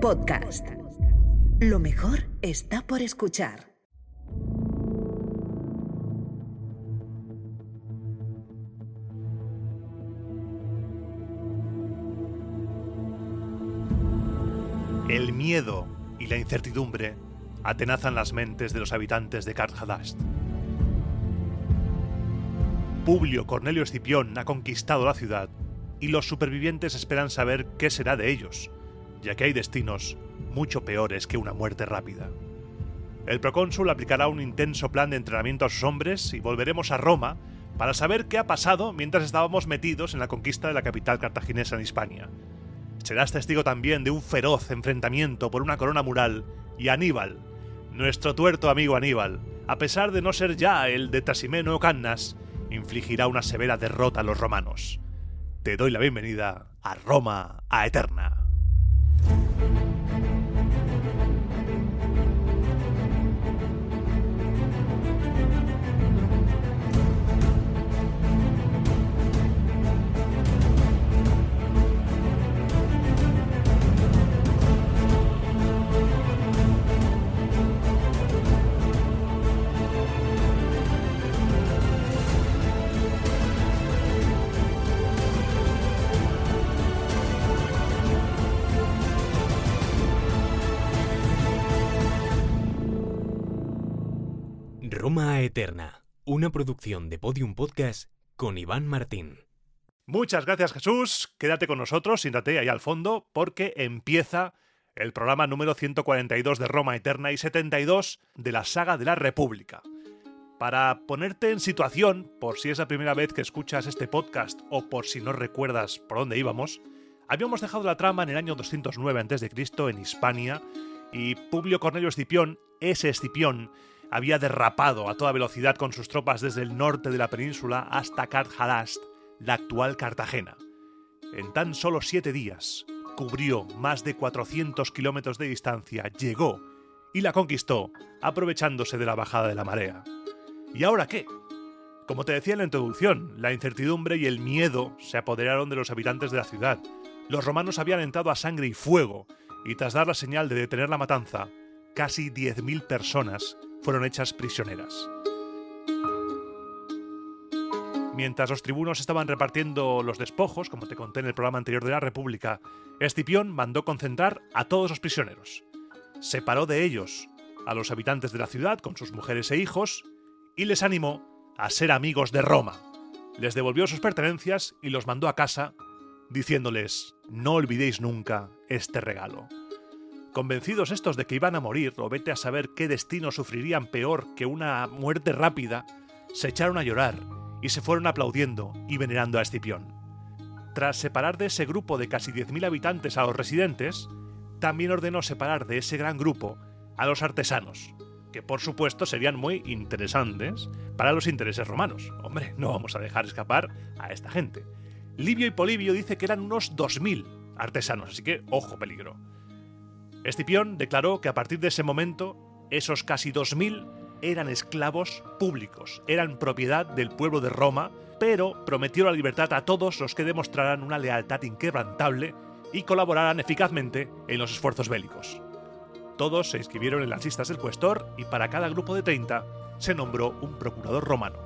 Podcast. Lo mejor está por escuchar. El miedo y la incertidumbre atenazan las mentes de los habitantes de Karl-Hadasht. Publio Cornelio Escipión ha conquistado la ciudad y los supervivientes esperan saber qué será de ellos, ya que hay destinos mucho peores que una muerte rápida. El procónsul aplicará un intenso plan de entrenamiento a sus hombres y volveremos a Roma para saber qué ha pasado mientras estábamos metidos en la conquista de la capital cartaginesa en Hispania. Serás testigo también de un feroz enfrentamiento por una corona mural y Aníbal, nuestro tuerto amigo Aníbal, a pesar de no ser ya el de Trasimeno o Cannas, infligirá una severa derrota a los romanos. Te doy la bienvenida a Roma a Eterna. Roma Eterna, una producción de Podium Podcast con Iván Martín. Muchas gracias, Jesús. Quédate con nosotros, siéntate ahí al fondo, porque empieza el programa número 142 de Roma Eterna y 72 de la saga de la República. Para ponerte en situación, por si es la primera vez que escuchas este podcast o por si no recuerdas por dónde íbamos, habíamos dejado la trama en el año 209 a.C. en Hispania y Publio Cornelio Escipión, ese Escipión, había derrapado a toda velocidad con sus tropas desde el norte de la península hasta Karl-Hadasht, la actual Cartagena. En tan solo 7 días, cubrió más de 400 kilómetros de distancia, llegó y la conquistó, aprovechándose de la bajada de la marea. ¿Y ahora qué? Como te decía en la introducción, la incertidumbre y el miedo se apoderaron de los habitantes de la ciudad. Los romanos habían entrado a sangre y fuego, y tras dar la señal de detener la matanza, casi 10.000 personas fueron hechas prisioneras. Mientras los tribunos estaban repartiendo los despojos, como te conté en el programa anterior de la República, Escipión mandó concentrar a todos los prisioneros. Separó de ellos a los habitantes de la ciudad con sus mujeres e hijos y les animó a ser amigos de Roma. Les devolvió sus pertenencias y los mandó a casa, diciéndoles: no olvidéis nunca este regalo. Convencidos estos de que iban a morir, o vete a saber qué destino sufrirían peor que una muerte rápida, se echaron a llorar y se fueron aplaudiendo y venerando a Escipión. Tras separar de ese grupo de casi 10.000 habitantes a los residentes, también ordenó separar de ese gran grupo a los artesanos, que por supuesto serían muy interesantes para los intereses romanos. Hombre, no vamos a dejar escapar a esta gente. Livio y Polibio dice que eran unos 2.000 artesanos, así que ojo peligro. Escipión declaró que a partir de ese momento, esos casi 2.000 eran esclavos públicos, eran propiedad del pueblo de Roma, pero prometió la libertad a todos los que demostraran una lealtad inquebrantable y colaboraran eficazmente en los esfuerzos bélicos. Todos se inscribieron en las listas del cuestor y para cada grupo de 30 se nombró un procurador romano.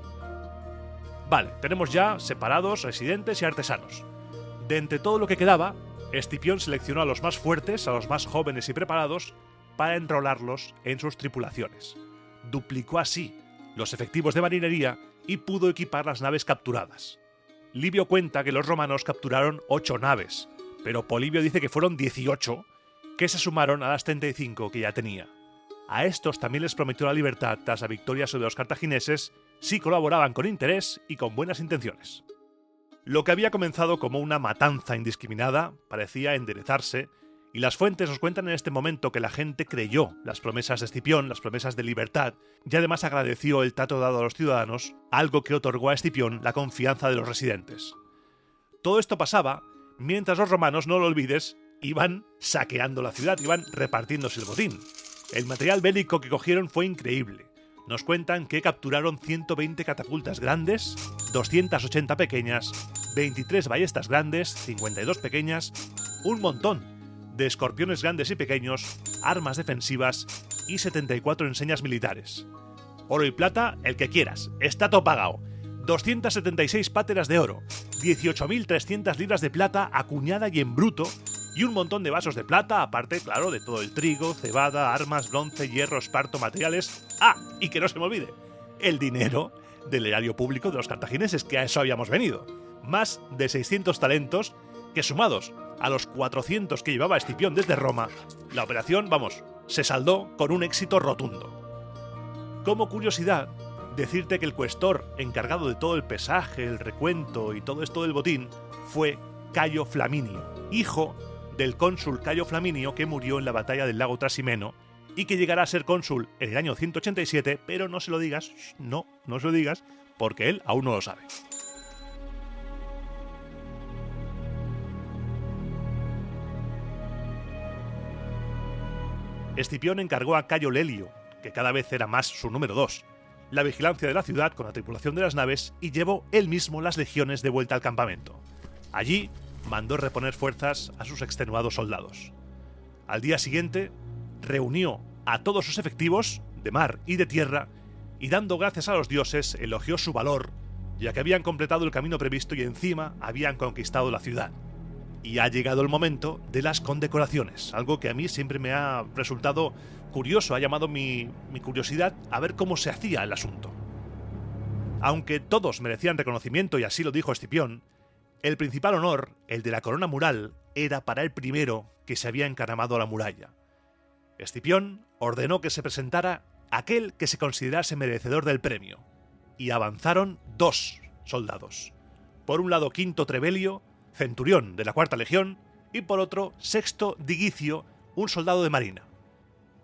Vale, tenemos ya separados, residentes y artesanos. De entre todo lo que quedaba, Escipión seleccionó a los más fuertes, a los más jóvenes y preparados, para enrolarlos en sus tripulaciones. Duplicó así los efectivos de marinería y pudo equipar las naves capturadas. Livio cuenta que los romanos capturaron 8 naves, pero Polibio dice que fueron 18, que se sumaron a las 35 que ya tenía. A estos también les prometió la libertad tras la victoria sobre los cartagineses si colaboraban con interés y con buenas intenciones. Lo que había comenzado como una matanza indiscriminada parecía enderezarse, y las fuentes nos cuentan en este momento que la gente creyó las promesas de Escipión, las promesas de libertad, y además agradeció el trato dado a los ciudadanos, algo que otorgó a Escipión la confianza de los residentes. Todo esto pasaba mientras los romanos, no lo olvides, iban saqueando la ciudad, iban repartiéndose el botín. El material bélico que cogieron fue increíble. Nos cuentan que capturaron 120 catapultas grandes, 280 pequeñas, 23 ballestas grandes, 52 pequeñas, un montón de escorpiones grandes y pequeños, armas defensivas y 74 enseñas militares. Oro y plata, el que quieras, está todo pagado. 276 páteras de oro, 18.300 libras de plata acuñada y en bruto, y un montón de vasos de plata, aparte, claro, de todo el trigo, cebada, armas, bronce, hierro, esparto, materiales. ¡Ah! Y que no se me olvide, el dinero del erario público de los cartagineses, que a eso habíamos venido. Más de 600 talentos, que sumados a los 400 que llevaba Escipión desde Roma, la operación, vamos, se saldó con un éxito rotundo. Como curiosidad, decirte que el cuestor encargado de todo el pesaje, el recuento y todo esto del botín fue Cayo Flaminio, hijo del cónsul Cayo Flaminio, que murió en la batalla del lago Trasimeno y que llegará a ser cónsul en el año 187, pero no se lo digas, no se lo digas, porque él aún no lo sabe. Escipión encargó a Cayo Lelio, que cada vez era más su número 2, la vigilancia de la ciudad con la tripulación de las naves y llevó él mismo las legiones de vuelta al campamento. Allí mandó reponer fuerzas a sus extenuados soldados. Al día siguiente, reunió a todos sus efectivos, de mar y de tierra, y dando gracias a los dioses, elogió su valor, ya que habían completado el camino previsto y encima habían conquistado la ciudad. Y ha llegado el momento de las condecoraciones, algo que a mí siempre me ha resultado curioso, ha llamado mi curiosidad a ver cómo se hacía el asunto. Aunque todos merecían reconocimiento, y así lo dijo Escipión, el principal honor, el de la corona mural, era para el primero que se había encaramado a la muralla. Escipión ordenó que se presentara aquel que se considerase merecedor del premio, y avanzaron 2 soldados. Por un lado Quinto Trebelio, centurión de la Cuarta Legión, y por otro Sexto Digicio, un soldado de marina.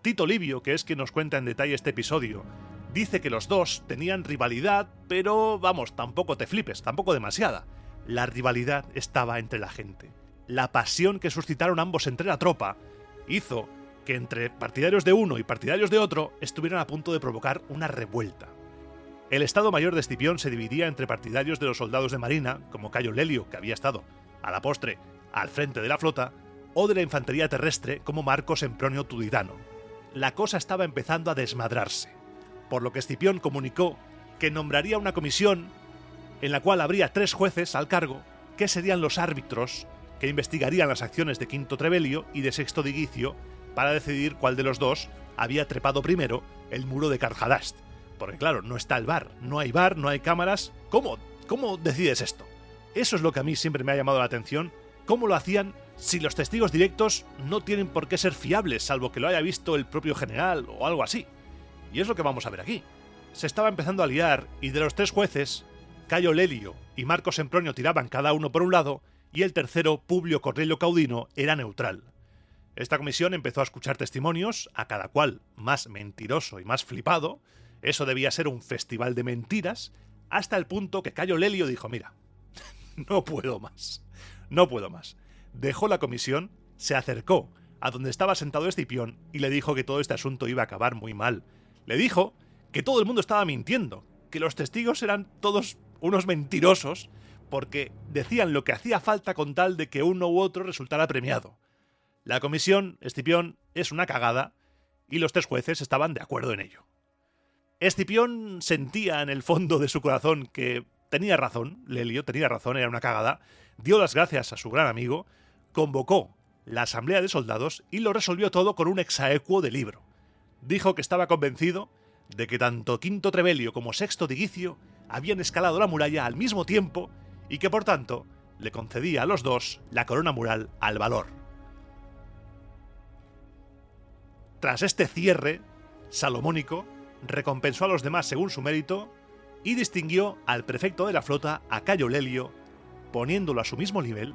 Tito Livio, que es quien nos cuenta en detalle este episodio, dice que los dos tenían rivalidad, pero vamos, tampoco te flipes, tampoco demasiada. La rivalidad estaba entre la gente. La pasión que suscitaron ambos entre la tropa hizo que entre partidarios de uno y partidarios de otro estuvieran a punto de provocar una revuelta. El Estado Mayor de Escipión se dividía entre partidarios de los soldados de marina, como Cayo Lelio, que había estado, a la postre, al frente de la flota, o de la infantería terrestre, como Marco Sempronio Tuditano. La cosa estaba empezando a desmadrarse, por lo que Escipión comunicó que nombraría una comisión en la cual habría 3 jueces al cargo, que serían los árbitros que investigarían las acciones de Quinto Trebelio y de Sexto Digicio para decidir cuál de los dos había trepado primero el muro de Carjadast. Porque claro, no está el bar, no hay cámaras. ¿Cómo decides esto? Eso es lo que a mí siempre me ha llamado la atención. ¿Cómo lo hacían si los testigos directos no tienen por qué ser fiables, salvo que lo haya visto el propio general o algo así? Y es lo que vamos a ver aquí. Se estaba empezando a liar y de los 3 jueces, Cayo Lelio y Marco Sempronio tiraban cada uno por un lado y el tercero, Publio Cornelio Caudino, era neutral. Esta comisión empezó a escuchar testimonios, a cada cual más mentiroso y más flipado. Eso debía ser un festival de mentiras, hasta el punto que Cayo Lelio dijo: mira, no puedo más. Dejó la comisión, se acercó a donde estaba sentado Escipión y le dijo que todo este asunto iba a acabar muy mal. Le dijo que todo el mundo estaba mintiendo, que los testigos eran todos unos mentirosos porque decían lo que hacía falta con tal de que uno u otro resultara premiado. La comisión, Escipión, es una cagada y los 3 jueces estaban de acuerdo en ello. Escipión sentía en el fondo de su corazón que tenía razón, Lelio tenía razón, era una cagada, dio las gracias a su gran amigo, convocó la asamblea de soldados y lo resolvió todo con un exaequo de libro. Dijo que estaba convencido de que tanto Quinto Trebelio como Sexto Digicio habían escalado la muralla al mismo tiempo y que por tanto le concedía a los dos la corona mural al valor. Tras este cierre salomónico, recompensó a los demás según su mérito y distinguió al prefecto de la flota, a Cayo Lelio, poniéndolo a su mismo nivel,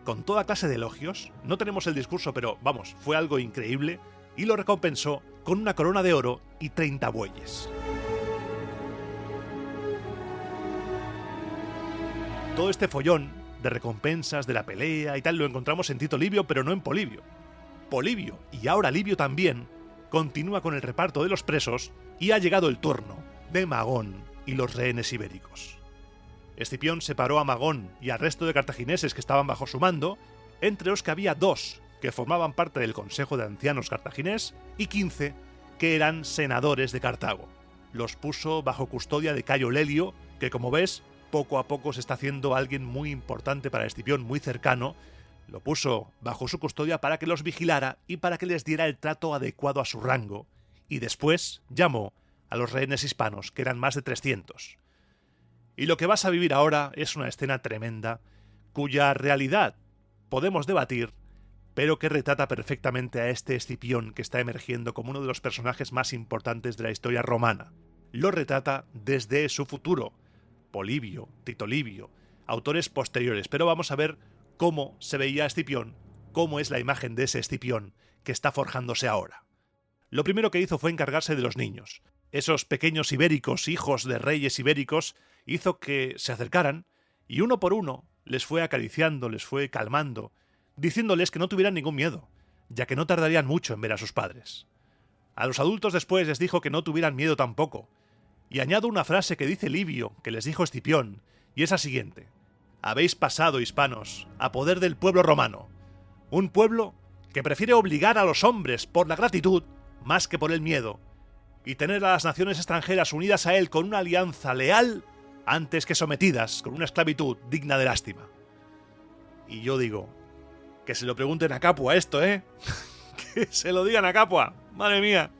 con toda clase de elogios. No tenemos el discurso, pero vamos, fue algo increíble, y lo recompensó con una corona de oro y 30 bueyes. Todo este follón de recompensas, de la pelea y tal, lo encontramos en Tito Livio, pero no en Polibio. Polibio, y ahora Livio también, continúa con el reparto de los presos y ha llegado el turno de Magón y los rehenes ibéricos. Escipión separó a Magón y al resto de cartagineses que estaban bajo su mando, entre los que había 2 que formaban parte del Consejo de Ancianos cartaginés, y 15 que eran senadores de Cartago. Los puso bajo custodia de Cayo Lelio, que como ves, poco a poco se está haciendo alguien muy importante para Escipión, muy cercano. Lo puso bajo su custodia para que los vigilara y para que les diera el trato adecuado a su rango, y después llamó a los rehenes hispanos, que eran más de 300. Y lo que vas a vivir ahora es una escena tremenda, cuya realidad podemos debatir, pero que retrata perfectamente a este Escipión que está emergiendo como uno de los personajes más importantes de la historia romana. Lo retrata desde su futuro, Polibio, Tito Livio, autores posteriores, pero vamos a ver cómo se veía Escipión, cómo es la imagen de ese Escipión que está forjándose ahora. Lo primero que hizo fue encargarse de los niños. Esos pequeños ibéricos, hijos de reyes ibéricos, hizo que se acercaran y uno por uno les fue acariciando, les fue calmando, diciéndoles que no tuvieran ningún miedo, ya que no tardarían mucho en ver a sus padres. A los adultos después les dijo que no tuvieran miedo tampoco, y añado una frase que dice Livio, que les dijo Escipión, y es la siguiente: habéis pasado, hispanos, a poder del pueblo romano, un pueblo que prefiere obligar a los hombres por la gratitud más que por el miedo, y tener a las naciones extranjeras unidas a él con una alianza leal antes que sometidas con una esclavitud digna de lástima. Y yo digo, que se lo pregunten a Capua esto, ¿eh? Que se lo digan a Capua, madre mía.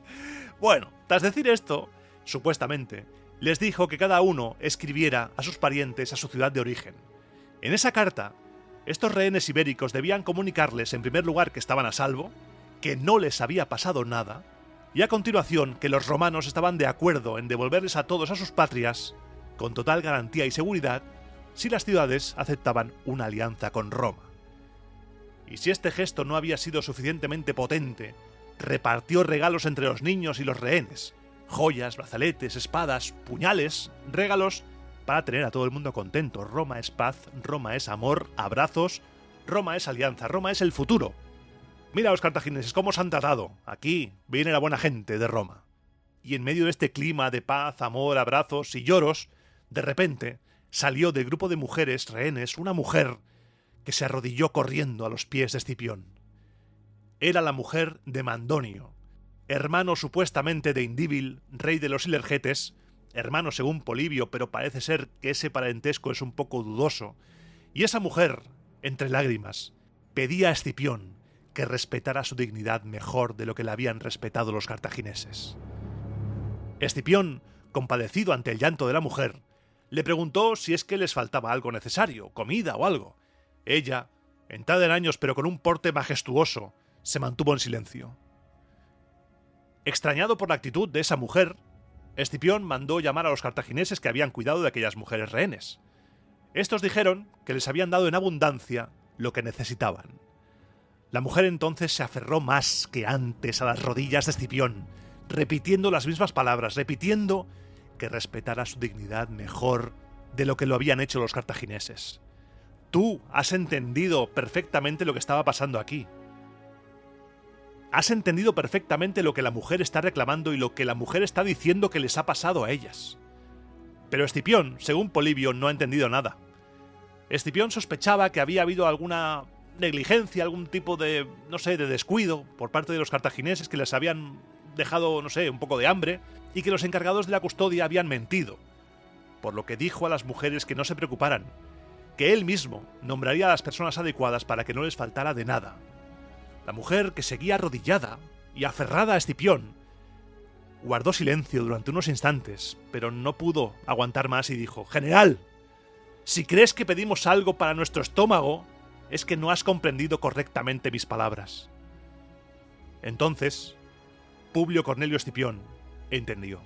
Bueno, tras decir esto, supuestamente, les dijo que cada uno escribiera a sus parientes a su ciudad de origen. En esa carta, estos rehenes ibéricos debían comunicarles en primer lugar que estaban a salvo, que no les había pasado nada, y a continuación que los romanos estaban de acuerdo en devolverles a todos a sus patrias, con total garantía y seguridad, si las ciudades aceptaban una alianza con Roma. Y si este gesto no había sido suficientemente potente, repartió regalos entre los niños y los rehenes, joyas, brazaletes, espadas, puñales, regalos para tener a todo el mundo contento. Roma es paz, Roma es amor, abrazos, Roma es alianza, Roma es el futuro. Mira a los cartagineses cómo se han tratado. Aquí viene la buena gente de Roma. Y en medio de este clima de paz, amor, abrazos y lloros, de repente salió del grupo de mujeres rehenes una mujer que se arrodilló corriendo a los pies de Escipión. Era la mujer de Mandonio, hermano supuestamente de Indíbil, rey de los Ilergetes, hermano según Polibio, pero parece ser que ese parentesco es un poco dudoso, y esa mujer, entre lágrimas, pedía a Escipión que respetara su dignidad mejor de lo que la habían respetado los cartagineses. Escipión, compadecido ante el llanto de la mujer, le preguntó si es que les faltaba algo necesario, comida o algo. Ella, entrada en años pero con un porte majestuoso, se mantuvo en silencio. Extrañado por la actitud de esa mujer, Escipión mandó llamar a los cartagineses que habían cuidado de aquellas mujeres rehenes. Estos dijeron que les habían dado en abundancia lo que necesitaban. La mujer entonces se aferró más que antes a las rodillas de Escipión, repitiendo las mismas palabras, repitiendo que respetara su dignidad mejor de lo que lo habían hecho los cartagineses. Tú has entendido perfectamente lo que estaba pasando aquí. Has entendido perfectamente lo que la mujer está reclamando y lo que la mujer está diciendo que les ha pasado a ellas. Pero Escipión, según Polibio, no ha entendido nada. Escipión sospechaba que había habido alguna negligencia, algún tipo de, de descuido por parte de los cartagineses, que les habían dejado, un poco de hambre, y que los encargados de la custodia habían mentido. Por lo que dijo a las mujeres que no se preocuparan, que él mismo nombraría a las personas adecuadas para que no les faltara de nada. La mujer, que seguía arrodillada y aferrada a Escipión, guardó silencio durante unos instantes, pero no pudo aguantar más y dijo: «General, si crees que pedimos algo para nuestro estómago, es que no has comprendido correctamente mis palabras». Entonces, Publio Cornelio Escipión entendió.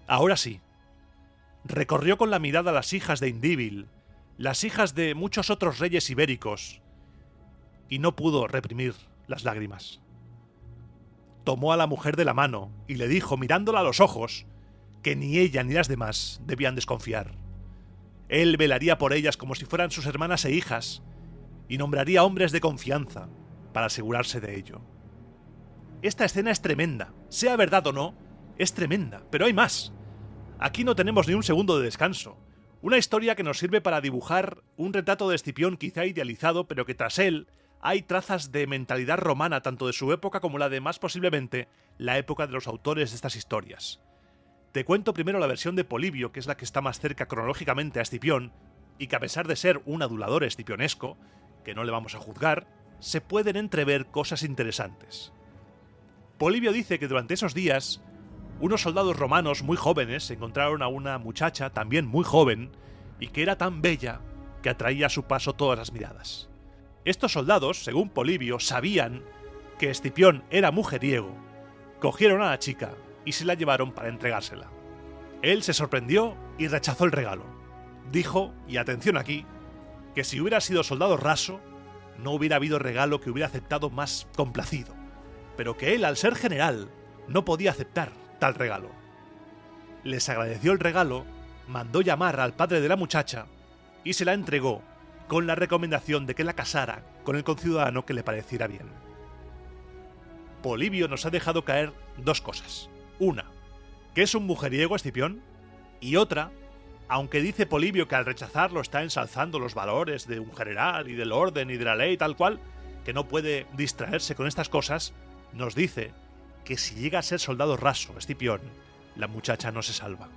Ahora sí, recorrió con la mirada las hijas de Indíbil, las hijas de muchos otros reyes ibéricos, y no pudo reprimir las lágrimas. Tomó a la mujer de la mano y le dijo, mirándola a los ojos, que ni ella ni las demás debían desconfiar. Él velaría por ellas como si fueran sus hermanas e hijas, y nombraría hombres de confianza para asegurarse de ello. Esta escena es tremenda, sea verdad o no, es tremenda, pero hay más. Aquí no tenemos ni un segundo de descanso. Una historia que nos sirve para dibujar un retrato de Escipión quizá idealizado, pero que tras él hay trazas de mentalidad romana tanto de su época como la de, más posiblemente, la época de los autores de estas historias. Te cuento primero la versión de Polibio, que es la que está más cerca cronológicamente a Escipión, y que a pesar de ser un adulador escipionesco, que no le vamos a juzgar, se pueden entrever cosas interesantes. Polibio dice que durante esos días, unos soldados romanos muy jóvenes encontraron a una muchacha también muy joven y que era tan bella que atraía a su paso todas las miradas. Estos soldados, según Polibio, sabían que Escipión era mujeriego, cogieron a la chica y se la llevaron para entregársela. Él se sorprendió y rechazó el regalo. Dijo, y atención aquí, que si hubiera sido soldado raso, no hubiera habido regalo que hubiera aceptado más complacido, pero que él, al ser general, no podía aceptar tal regalo. Les agradeció el regalo, mandó llamar al padre de la muchacha y se la entregó con la recomendación de que la casara con el conciudadano que le pareciera bien. Polibio nos ha dejado caer dos cosas. Una, que es un mujeriego Escipión, y otra, aunque dice Polibio que al rechazarlo está ensalzando los valores de un general y del orden y de la ley tal cual, que no puede distraerse con estas cosas, nos dice que si llega a ser soldado raso Escipión, la muchacha no se salva.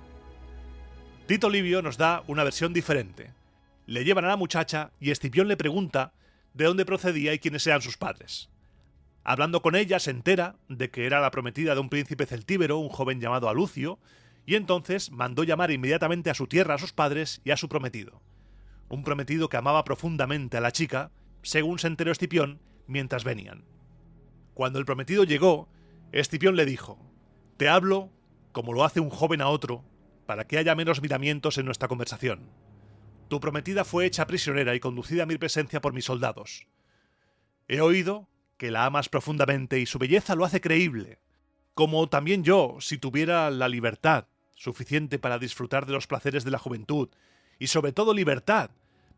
Tito Livio nos da una versión diferente. Le llevan a la muchacha y Escipión le pregunta de dónde procedía y quiénes eran sus padres. Hablando con ella se entera de que era la prometida de un príncipe celtíbero, un joven llamado Alucio, y entonces mandó llamar inmediatamente a su tierra a sus padres y a su prometido. Un prometido que amaba profundamente a la chica, según se enteró Escipión mientras venían. Cuando el prometido llegó, Escipión le dijo: «Te hablo como lo hace un joven a otro, para que haya menos miramientos en nuestra conversación. Tu prometida fue hecha prisionera y conducida a mi presencia por mis soldados. He oído que la amas profundamente y su belleza lo hace creíble, como también yo, si tuviera la libertad suficiente para disfrutar de los placeres de la juventud, y sobre todo libertad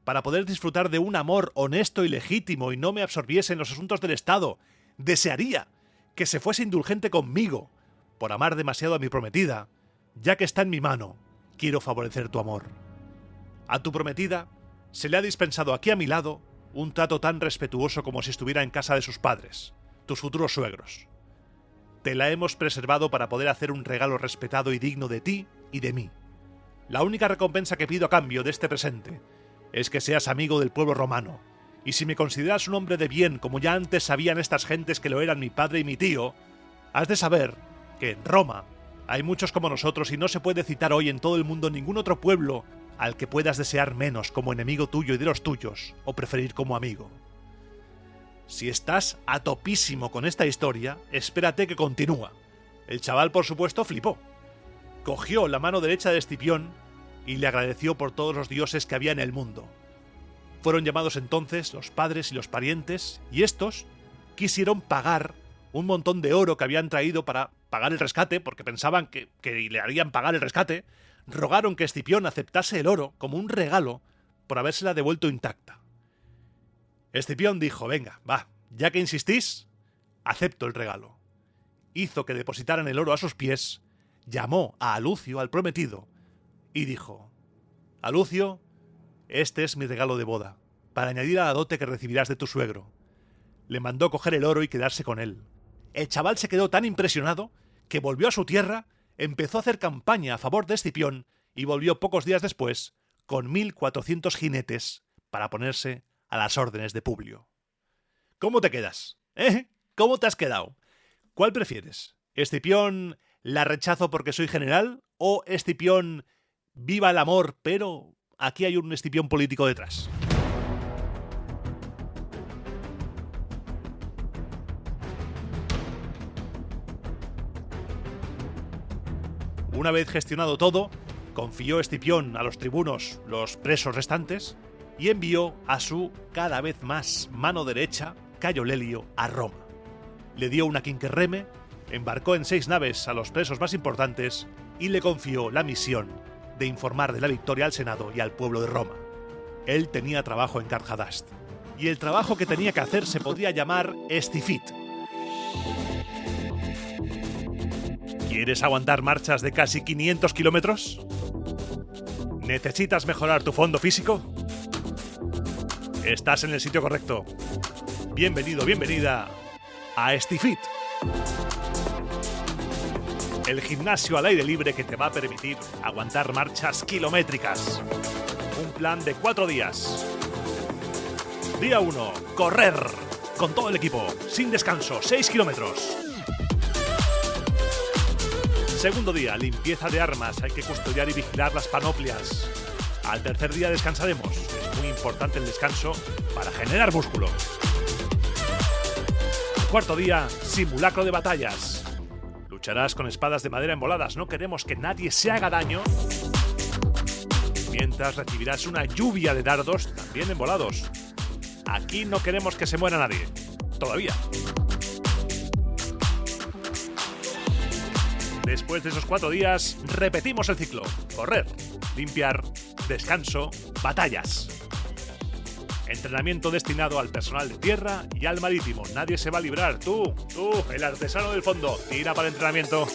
para poder disfrutar de un amor honesto y legítimo y no me absorbiese en los asuntos del Estado, desearía que se fuese indulgente conmigo por amar demasiado a mi prometida. Ya que está en mi mano, quiero favorecer tu amor. A tu prometida se le ha dispensado aquí a mi lado un trato tan respetuoso como si estuviera en casa de sus padres, tus futuros suegros. Te la hemos preservado para poder hacer un regalo respetado y digno de ti y de mí. La única recompensa que pido a cambio de este presente es que seas amigo del pueblo romano, y si me consideras un hombre de bien como ya antes sabían estas gentes que lo eran mi padre y mi tío, has de saber que en Roma hay muchos como nosotros y no se puede citar hoy en todo el mundo ningún otro pueblo al que puedas desear menos como enemigo tuyo y de los tuyos, o preferir como amigo. Si estás a topísimo con esta historia, espérate que continúa. El chaval, por supuesto, flipó. Cogió la mano derecha de Escipión y le agradeció por todos los dioses que había en el mundo. Fueron llamados entonces los padres y los parientes, y estos quisieron pagar un montón de oro que habían traído para pagar el rescate, porque pensaban que le harían pagar el rescate. Rogaron que Escipión aceptase el oro como un regalo por habérsela devuelto intacta. Escipión dijo: venga, va, ya que insistís, acepto el regalo. Hizo que depositaran el oro a sus pies, llamó a Alucio, al prometido, y dijo: Alucio, este es mi regalo de boda, para añadir a la dote que recibirás de tu suegro. Le mandó coger el oro y quedarse con él. El chaval se quedó tan impresionado que volvió a su tierra, empezó a hacer campaña a favor de Escipión y volvió pocos días después con 1400 jinetes para ponerse a las órdenes de Publio. ¿Cómo te quedas? ¿Cómo te has quedado? ¿Cuál prefieres? ¿Escipión la rechazo porque soy general? ¿O Escipión viva el amor, pero aquí hay un Escipión político detrás? Una vez gestionado todo, confió Escipión a los tribunos los presos restantes y envió a su cada vez más mano derecha, Cayo Lelio, a Roma. Le dio una quinquerreme, embarcó en 6 naves a los presos más importantes y le confió la misión de informar de la victoria al Senado y al pueblo de Roma. Él tenía trabajo en Carhadast, y el trabajo que tenía que hacer se podía llamar escifit. ¿Quieres aguantar marchas de casi 500 kilómetros? ¿Necesitas mejorar tu fondo físico? Estás en el sitio correcto. Bienvenido, bienvenida a StiFit. El gimnasio al aire libre que te va a permitir aguantar marchas kilométricas. Un plan de 4 días. Día 1, correr. Con todo el equipo, sin descanso, 6 kilómetros. Segundo día, limpieza de armas. Hay que custodiar y vigilar las panoplias. Al tercer día descansaremos. Es muy importante el descanso para generar músculo. Cuarto día, simulacro de batallas. Lucharás con espadas de madera emboladas. No queremos que nadie se haga daño. Mientras recibirás una lluvia de dardos, también embolados. Aquí no queremos que se muera nadie. Todavía. Después de esos 4 días, repetimos el ciclo. Correr, limpiar, descanso, batallas. Entrenamiento destinado al personal de tierra y al marítimo. Nadie se va a librar. Tú, el artesano del fondo, tira para el entrenamiento.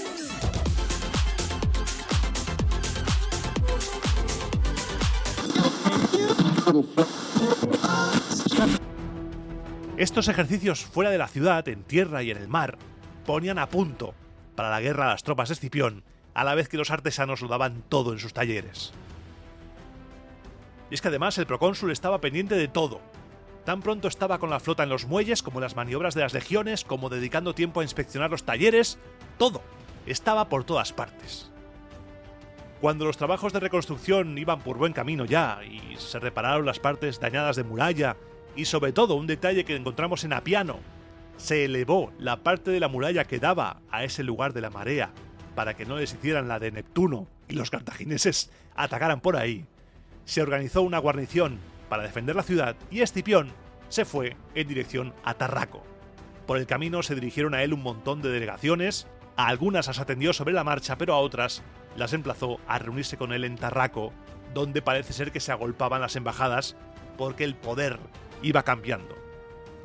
Estos ejercicios fuera de la ciudad, en tierra y en el mar, ponían a punto para la guerra a las tropas de Escipión, a la vez que los artesanos lo daban todo en sus talleres. Y es que además el procónsul estaba pendiente de todo. Tan pronto estaba con la flota en los muelles, como en las maniobras de las legiones, como dedicando tiempo a inspeccionar los talleres. Todo. Estaba por todas partes. Cuando los trabajos de reconstrucción iban por buen camino ya, y se repararon las partes dañadas de muralla, y sobre todo un detalle que encontramos en Apiano, se elevó la parte de la muralla que daba a ese lugar de la marea, para que no les hicieran la de Neptuno y los cartagineses atacaran por ahí. Se organizó una guarnición para defender la ciudad y Escipión se fue en dirección a Tarraco. Por el camino se dirigieron a él un montón de delegaciones, a algunas las atendió sobre la marcha, pero a otras las emplazó a reunirse con él en Tarraco, donde parece ser que se agolpaban las embajadas porque el poder iba cambiando.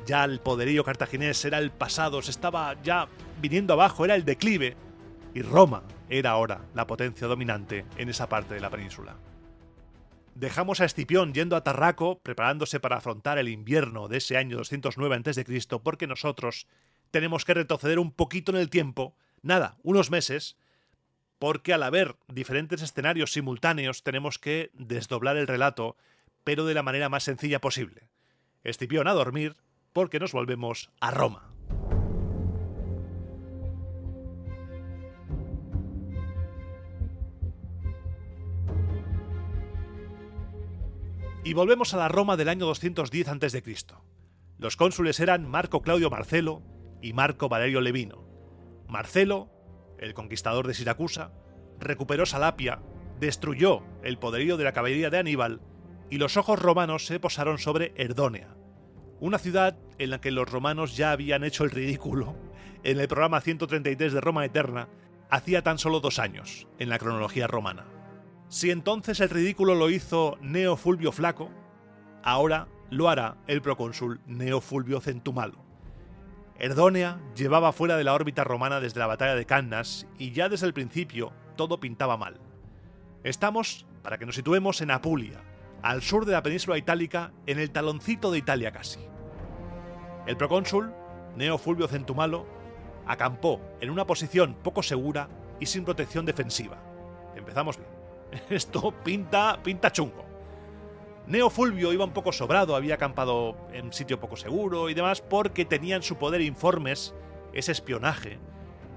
Ya el poderío cartaginés era el pasado, se estaba ya viniendo abajo, era el declive, y Roma era ahora la potencia dominante en esa parte de la península. Dejamos a Escipión yendo a Tarraco, preparándose para afrontar el invierno de ese año 209 a.C., porque nosotros tenemos que retroceder un poquito en el tiempo, unos meses, porque al haber diferentes escenarios simultáneos tenemos que desdoblar el relato, pero de la manera más sencilla posible. Escipión a dormir, porque nos volvemos a Roma. Y volvemos a la Roma del año 210 a.C. Los cónsules eran Marco Claudio Marcelo y Marco Valerio Levino. Marcelo, el conquistador de Siracusa, recuperó Salapia, destruyó el poderío de la caballería de Aníbal y los ojos romanos se posaron sobre Erdónea, una ciudad en la que los romanos ya habían hecho el ridículo en el programa 133 de Roma Eterna hacía tan solo 2 años, en la cronología romana. Si entonces el ridículo lo hizo Gneo Fulvio Flaco, ahora lo hará el procónsul Gneo Fulvio Centumalo. Erdónea llevaba fuera de la órbita romana desde la batalla de Cannas y ya desde el principio todo pintaba mal. Estamos, para que nos situemos, en Apulia, al sur de la península itálica, en el taloncito de Italia casi. El procónsul, Gneo Fulvio Centumalo, acampó en una posición poco segura y sin protección defensiva. Empezamos bien. Esto pinta chungo. Gneo Fulvio iba un poco sobrado, había acampado en sitio poco seguro y demás porque tenía en su poder informes, ese espionaje,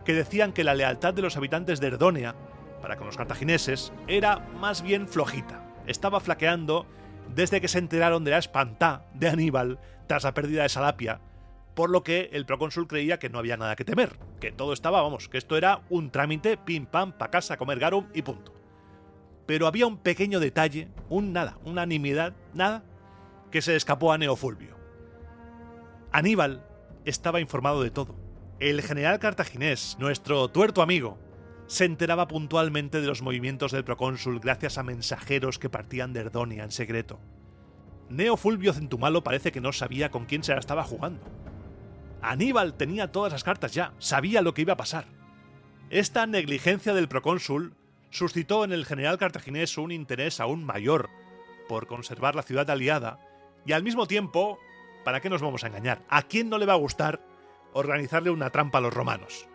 que decían que la lealtad de los habitantes de Erdónea para con los cartagineses era más bien flojita. Estaba flaqueando desde que se enteraron de la espantá de Aníbal tras la pérdida de Salapia, por lo que el procónsul creía que no había nada que temer, que todo estaba, que esto era un trámite, pim pam, pa casa, comer garum y punto. Pero había un pequeño detalle, una nimiedad, que se escapó a Gneo Fulvio. Aníbal estaba informado de todo. El general cartaginés, nuestro tuerto amigo, se enteraba puntualmente de los movimientos del procónsul gracias a mensajeros que partían de Erdónea en secreto. Gneo Fulvio Centumalo parece que no sabía con quién se la estaba jugando. Aníbal tenía todas las cartas ya, sabía lo que iba a pasar. Esta negligencia del procónsul suscitó en el general cartaginés un interés aún mayor por conservar la ciudad aliada y al mismo tiempo ¿para qué nos vamos a engañar? ¿A quién no le va a gustar organizarle una trampa a los romanos?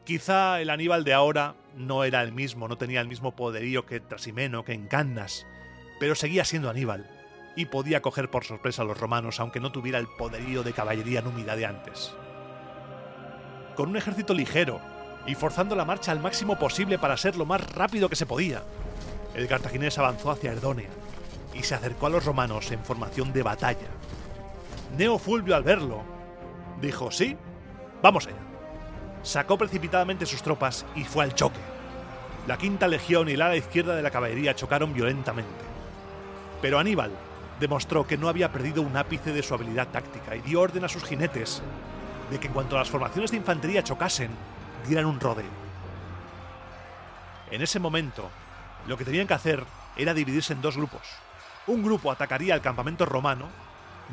Quizá el Aníbal de ahora no era el mismo, no tenía el mismo poderío que Trasimeno, que en Cannas, pero seguía siendo Aníbal y podía coger por sorpresa a los romanos aunque no tuviera el poderío de caballería númida de antes. Con un ejército ligero y forzando la marcha al máximo posible para ser lo más rápido que se podía, el cartaginés avanzó hacia Erdónea y se acercó a los romanos en formación de batalla. Gneo Fulvio, al verlo, dijo: «Sí, vamos allá». Sacó precipitadamente sus tropas y fue al choque. La quinta legión y el ala izquierda de la caballería chocaron violentamente. Pero Aníbal demostró que no había perdido un ápice de su habilidad táctica y dio orden a sus jinetes de que en cuanto las formaciones de infantería chocasen, dieran un rodeo. En ese momento, lo que tenían que hacer era dividirse en dos grupos. Un grupo atacaría el campamento romano,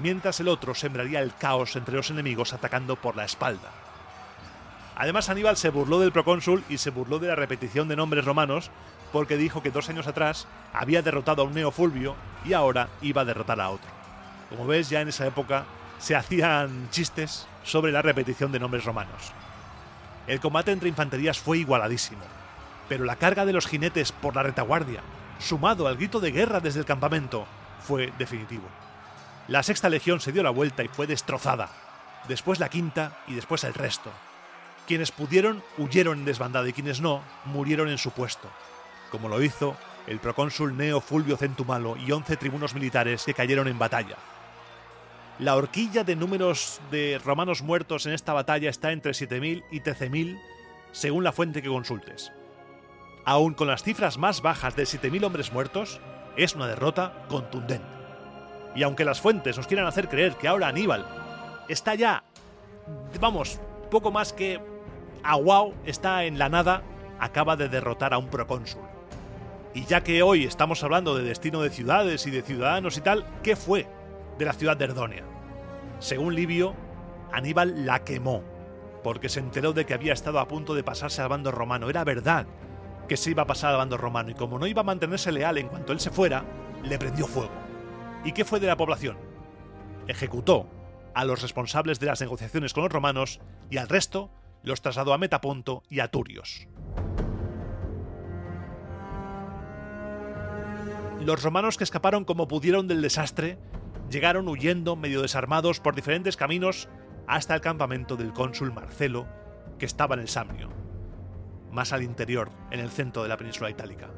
mientras el otro sembraría el caos entre los enemigos atacando por la espalda. Además, Aníbal se burló del procónsul y se burló de la repetición de nombres romanos porque dijo que 2 años atrás había derrotado a un Gneo Fulvio y ahora iba a derrotar a otro. Como ves, ya en esa época se hacían chistes sobre la repetición de nombres romanos. El combate entre infanterías fue igualadísimo, pero la carga de los jinetes por la retaguardia, sumado al grito de guerra desde el campamento, fue definitivo. La sexta legión se dio la vuelta y fue destrozada, después la quinta y después el resto. Quienes pudieron huyeron en desbandada y quienes no murieron en su puesto, como lo hizo el procónsul Gneo Fulvio Centumalo y 11 tribunos militares que cayeron en batalla. La horquilla de números de romanos muertos en esta batalla está entre 7.000 y 13.000, según la fuente que consultes. Aún con las cifras más bajas de 7.000 hombres muertos, es una derrota contundente. Y aunque las fuentes nos quieran hacer creer que ahora Aníbal está ya, poco más que aguao, está en la nada, acaba de derrotar a un procónsul. Y ya que hoy estamos hablando de destino de ciudades y de ciudadanos y tal, ¿qué fue de la ciudad de Erdónea? Según Livio, Aníbal la quemó, porque se enteró de que había estado a punto de pasarse al bando romano. Era verdad que se iba a pasar al bando romano, y como no iba a mantenerse leal en cuanto él se fuera, le prendió fuego. ¿Y qué fue de la población? Ejecutó a los responsables de las negociaciones con los romanos y al resto los trasladó a Metaponto y a Turios. Los romanos, que escaparon como pudieron del desastre, llegaron huyendo medio desarmados por diferentes caminos hasta el campamento del cónsul Marcelo, que estaba en el Samnio, más al interior, en el centro de la península itálica.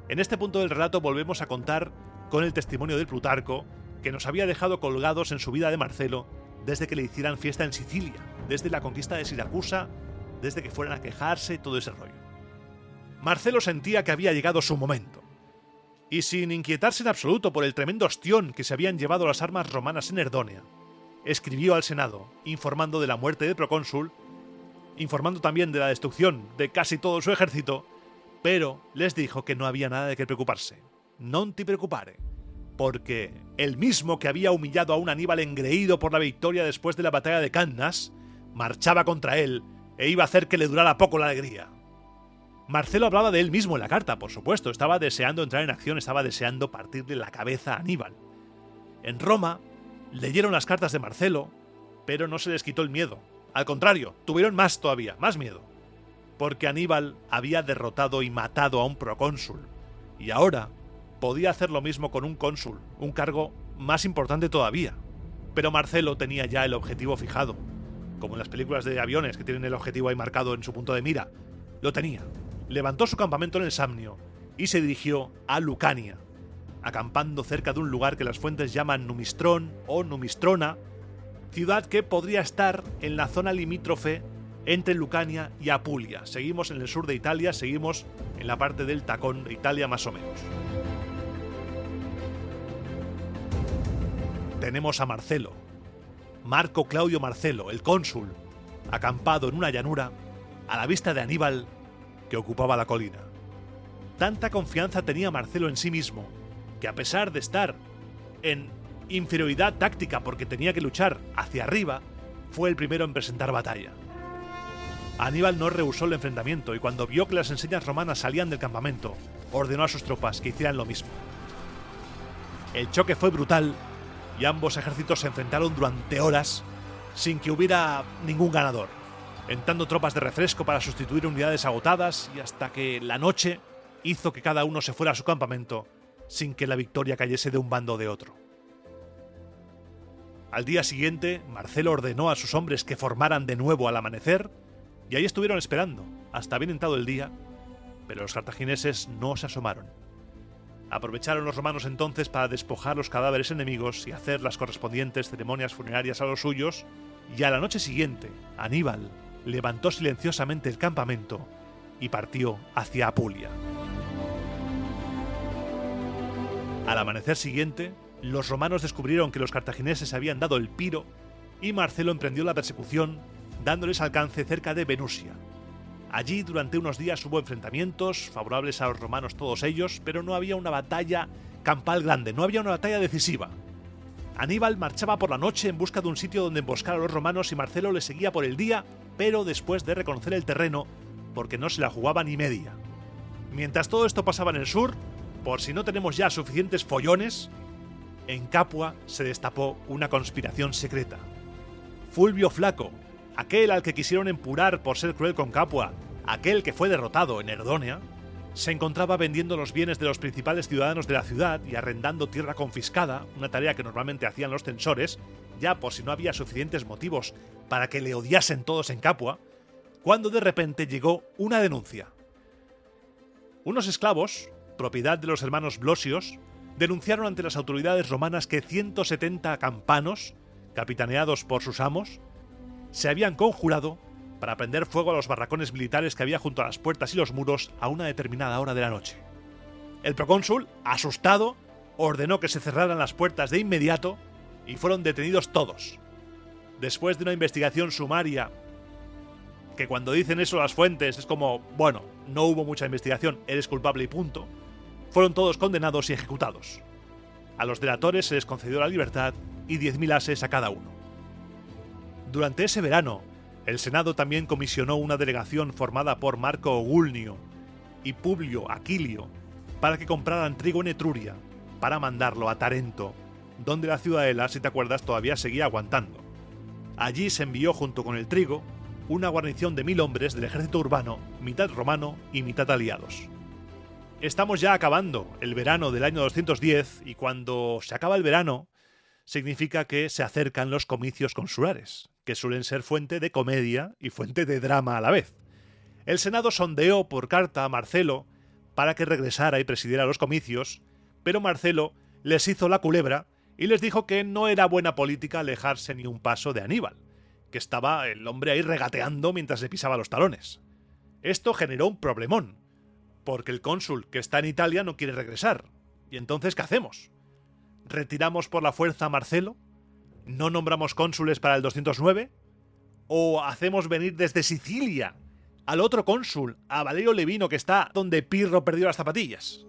En este punto del relato volvemos a contar con el testimonio del Plutarco, que nos había dejado colgados en su vida de Marcelo desde que le hicieran fiesta en Sicilia, desde la conquista de Siracusa, desde que fueran a quejarse y todo ese rollo. Marcelo sentía que había llegado su momento, y sin inquietarse en absoluto por el tremendo ostión que se habían llevado las armas romanas en Erdónea, escribió al Senado informando de la muerte del procónsul, informando también de la destrucción de casi todo su ejército, pero les dijo que no había nada de qué preocuparse. Non ti preoccupare, porque el mismo que había humillado a un Aníbal engreído por la victoria después de la batalla de Cannas, marchaba contra él e iba a hacer que le durara poco la alegría. Marcelo hablaba de él mismo en la carta, por supuesto, estaba deseando entrar en acción, estaba deseando partirle la cabeza a Aníbal. En Roma leyeron las cartas de Marcelo, pero no se les quitó el miedo. Al contrario, tuvieron más todavía, más miedo, porque Aníbal había derrotado y matado a un procónsul, y ahora podía hacer lo mismo con un cónsul, un cargo más importante todavía. Pero Marcelo tenía ya el objetivo fijado, como en las películas de aviones que tienen el objetivo ahí marcado en su punto de mira. Lo tenía. Levantó su campamento en el Samnio y se dirigió a Lucania, acampando cerca de un lugar que las fuentes llaman Numistrón o Numistrona, ciudad que podría estar en la zona limítrofe entre Lucania y Apulia. Seguimos en el sur de Italia, seguimos en la parte del tacón de Italia más o menos. Tenemos a Marcelo, Marco Claudio Marcelo, el cónsul, acampado en una llanura a la vista de Aníbal, que ocupaba la colina. Tanta confianza tenía Marcelo en sí mismo, que a pesar de estar en inferioridad táctica porque tenía que luchar hacia arriba, fue el primero en presentar batalla. Aníbal no rehusó el enfrentamiento y cuando vio que las enseñas romanas salían del campamento, ordenó a sus tropas que hicieran lo mismo. El choque fue brutal y ambos ejércitos se enfrentaron durante horas sin que hubiera ningún ganador, entrando tropas de refresco para sustituir unidades agotadas y hasta que la noche hizo que cada uno se fuera a su campamento sin que la victoria cayese de un bando o de otro. Al día siguiente, Marcelo ordenó a sus hombres que formaran de nuevo al amanecer y ahí estuvieron esperando hasta bien entrado el día, pero los cartagineses no se asomaron. Aprovecharon los romanos entonces para despojar los cadáveres enemigos y hacer las correspondientes ceremonias funerarias a los suyos, y a la noche siguiente, Aníbal levantó silenciosamente el campamento y partió hacia Apulia. Al amanecer siguiente, los romanos descubrieron que los cartagineses habían dado el piro y Marcelo emprendió la persecución, dándoles alcance cerca de Venusia. Allí durante unos días hubo enfrentamientos, favorables a los romanos todos ellos, pero no había una batalla campal grande, no había una batalla decisiva. Aníbal marchaba por la noche en busca de un sitio donde emboscar a los romanos y Marcelo le seguía por el día, pero después de reconocer el terreno, porque no se la jugaba ni media. Mientras todo esto pasaba en el sur, por si no tenemos ya suficientes follones, en Capua se destapó una conspiración secreta. Fulvio Flaco, aquel al que quisieron empurar por ser cruel con Capua, aquel que fue derrotado en Herdonia, se encontraba vendiendo los bienes de los principales ciudadanos de la ciudad y arrendando tierra confiscada, una tarea que normalmente hacían los censores, ya por si no había suficientes motivos para que le odiasen todos en Capua, cuando de repente llegó una denuncia. Unos esclavos, propiedad de los hermanos Blosios, denunciaron ante las autoridades romanas que 170 campanos, capitaneados por sus amos, se habían conjurado para prender fuego a los barracones militares que había junto a las puertas y los muros a una determinada hora de la noche. El procónsul, asustado, ordenó que se cerraran las puertas de inmediato y fueron detenidos todos. Después de una investigación sumaria, que cuando dicen eso las fuentes es como, bueno, no hubo mucha investigación, eres culpable y punto, fueron todos condenados y ejecutados. A los delatores se les concedió la libertad y 10.000 ases a cada uno. Durante ese verano, el Senado también comisionó una delegación formada por Marco Ogulnio y Publio Aquilio para que compraran trigo en Etruria para mandarlo a Tarento, donde la ciudadela, si te acuerdas, todavía seguía aguantando. Allí se envió junto con el trigo una guarnición de 1.000 hombres del ejército urbano, mitad romano y mitad aliados. Estamos ya acabando el verano del año 210 y cuando se acaba el verano significa que se acercan los comicios consulares, que suelen ser fuente de comedia y fuente de drama a la vez. El Senado sondeó por carta a Marcelo para que regresara y presidiera los comicios, pero Marcelo les hizo la culebra y les dijo que no era buena política alejarse ni un paso de Aníbal, que estaba el hombre ahí regateando mientras le pisaba los talones. Esto generó un problemón, porque el cónsul que está en Italia no quiere regresar. ¿Y entonces qué hacemos? ¿Retiramos por la fuerza a Marcelo? ¿No nombramos cónsules para el 209? ¿O hacemos venir desde Sicilia al otro cónsul, a Valerio Levino, que está donde Pirro perdió las zapatillas?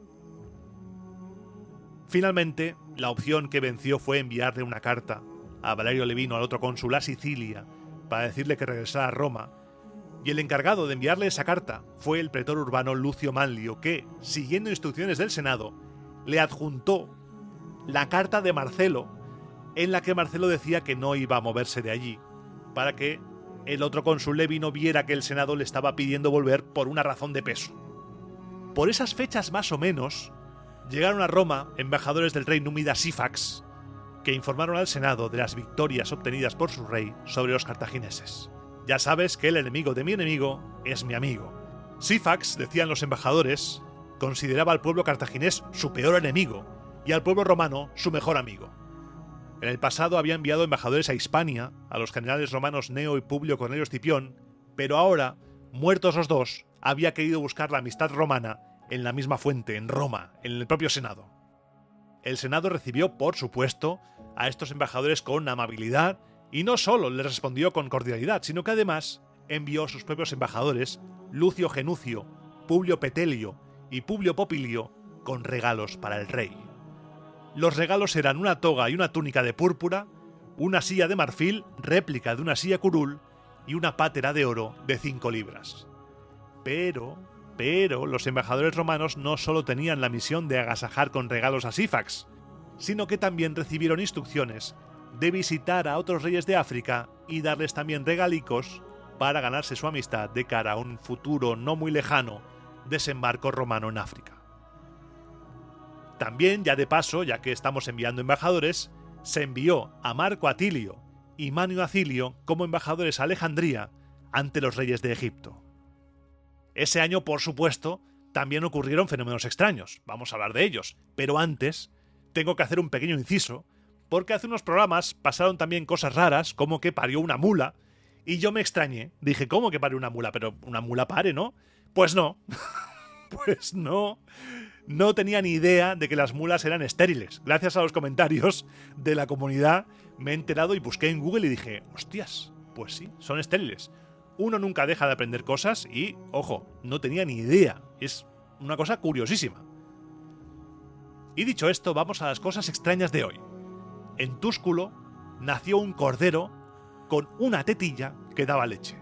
Finalmente, la opción que venció fue enviarle una carta a Valerio Levino, al otro cónsul, a Sicilia, para decirle que regresara a Roma, y el encargado de enviarle esa carta fue el pretor urbano Lucio Manlio, que, siguiendo instrucciones del Senado, le adjuntó la carta de Marcelo, en la que Marcelo decía que no iba a moverse de allí, para que el otro cónsul Levino viera que el Senado le estaba pidiendo volver por una razón de peso. Por esas fechas más o menos, llegaron a Roma embajadores del rey númida Sífax, que informaron al Senado de las victorias obtenidas por su rey sobre los cartagineses. Ya sabes que el enemigo de mi enemigo es mi amigo. Sífax, decían los embajadores, consideraba al pueblo cartaginés su peor enemigo y al pueblo romano su mejor amigo. En el pasado había enviado embajadores a Hispania, a los generales romanos Neo y Publio Cornelio Escipión, pero ahora, muertos los dos, había querido buscar la amistad romana en la misma fuente, en Roma, en el propio Senado. El Senado recibió, por supuesto, a estos embajadores con amabilidad y no solo les respondió con cordialidad, sino que además envió a sus propios embajadores, Lucio Genucio, Publio Petelio y Publio Popilio, con regalos para el rey. Los regalos eran una toga y una túnica de púrpura, una silla de marfil, réplica de una silla curul, y una pátera de oro de 5 libras. Pero los embajadores romanos no solo tenían la misión de agasajar con regalos a Sífax, sino que también recibieron instrucciones de visitar a otros reyes de África y darles también regalicos para ganarse su amistad de cara a un futuro no muy lejano desembarco romano en África. También, ya de paso, ya que estamos enviando embajadores, se envió a Marco Atilio y Manio Acilio como embajadores a Alejandría ante los reyes de Egipto. Ese año, por supuesto, también ocurrieron fenómenos extraños, vamos a hablar de ellos, pero antes tengo que hacer un pequeño inciso, porque hace unos programas pasaron también cosas raras, como que parió una mula, y yo me extrañé, dije, ¿cómo que parió una mula? Pero una mula pare, ¿no? Pues no, pues no tenía ni idea de que las mulas eran estériles. Gracias a los comentarios de la comunidad me he enterado y busqué en Google y dije, hostias, pues sí, son estériles. Uno nunca deja de aprender cosas y, ojo, no tenía ni idea. Es una cosa curiosísima. Y dicho esto, vamos a las cosas extrañas de hoy. En Túsculo nació un cordero con una tetilla que daba leche.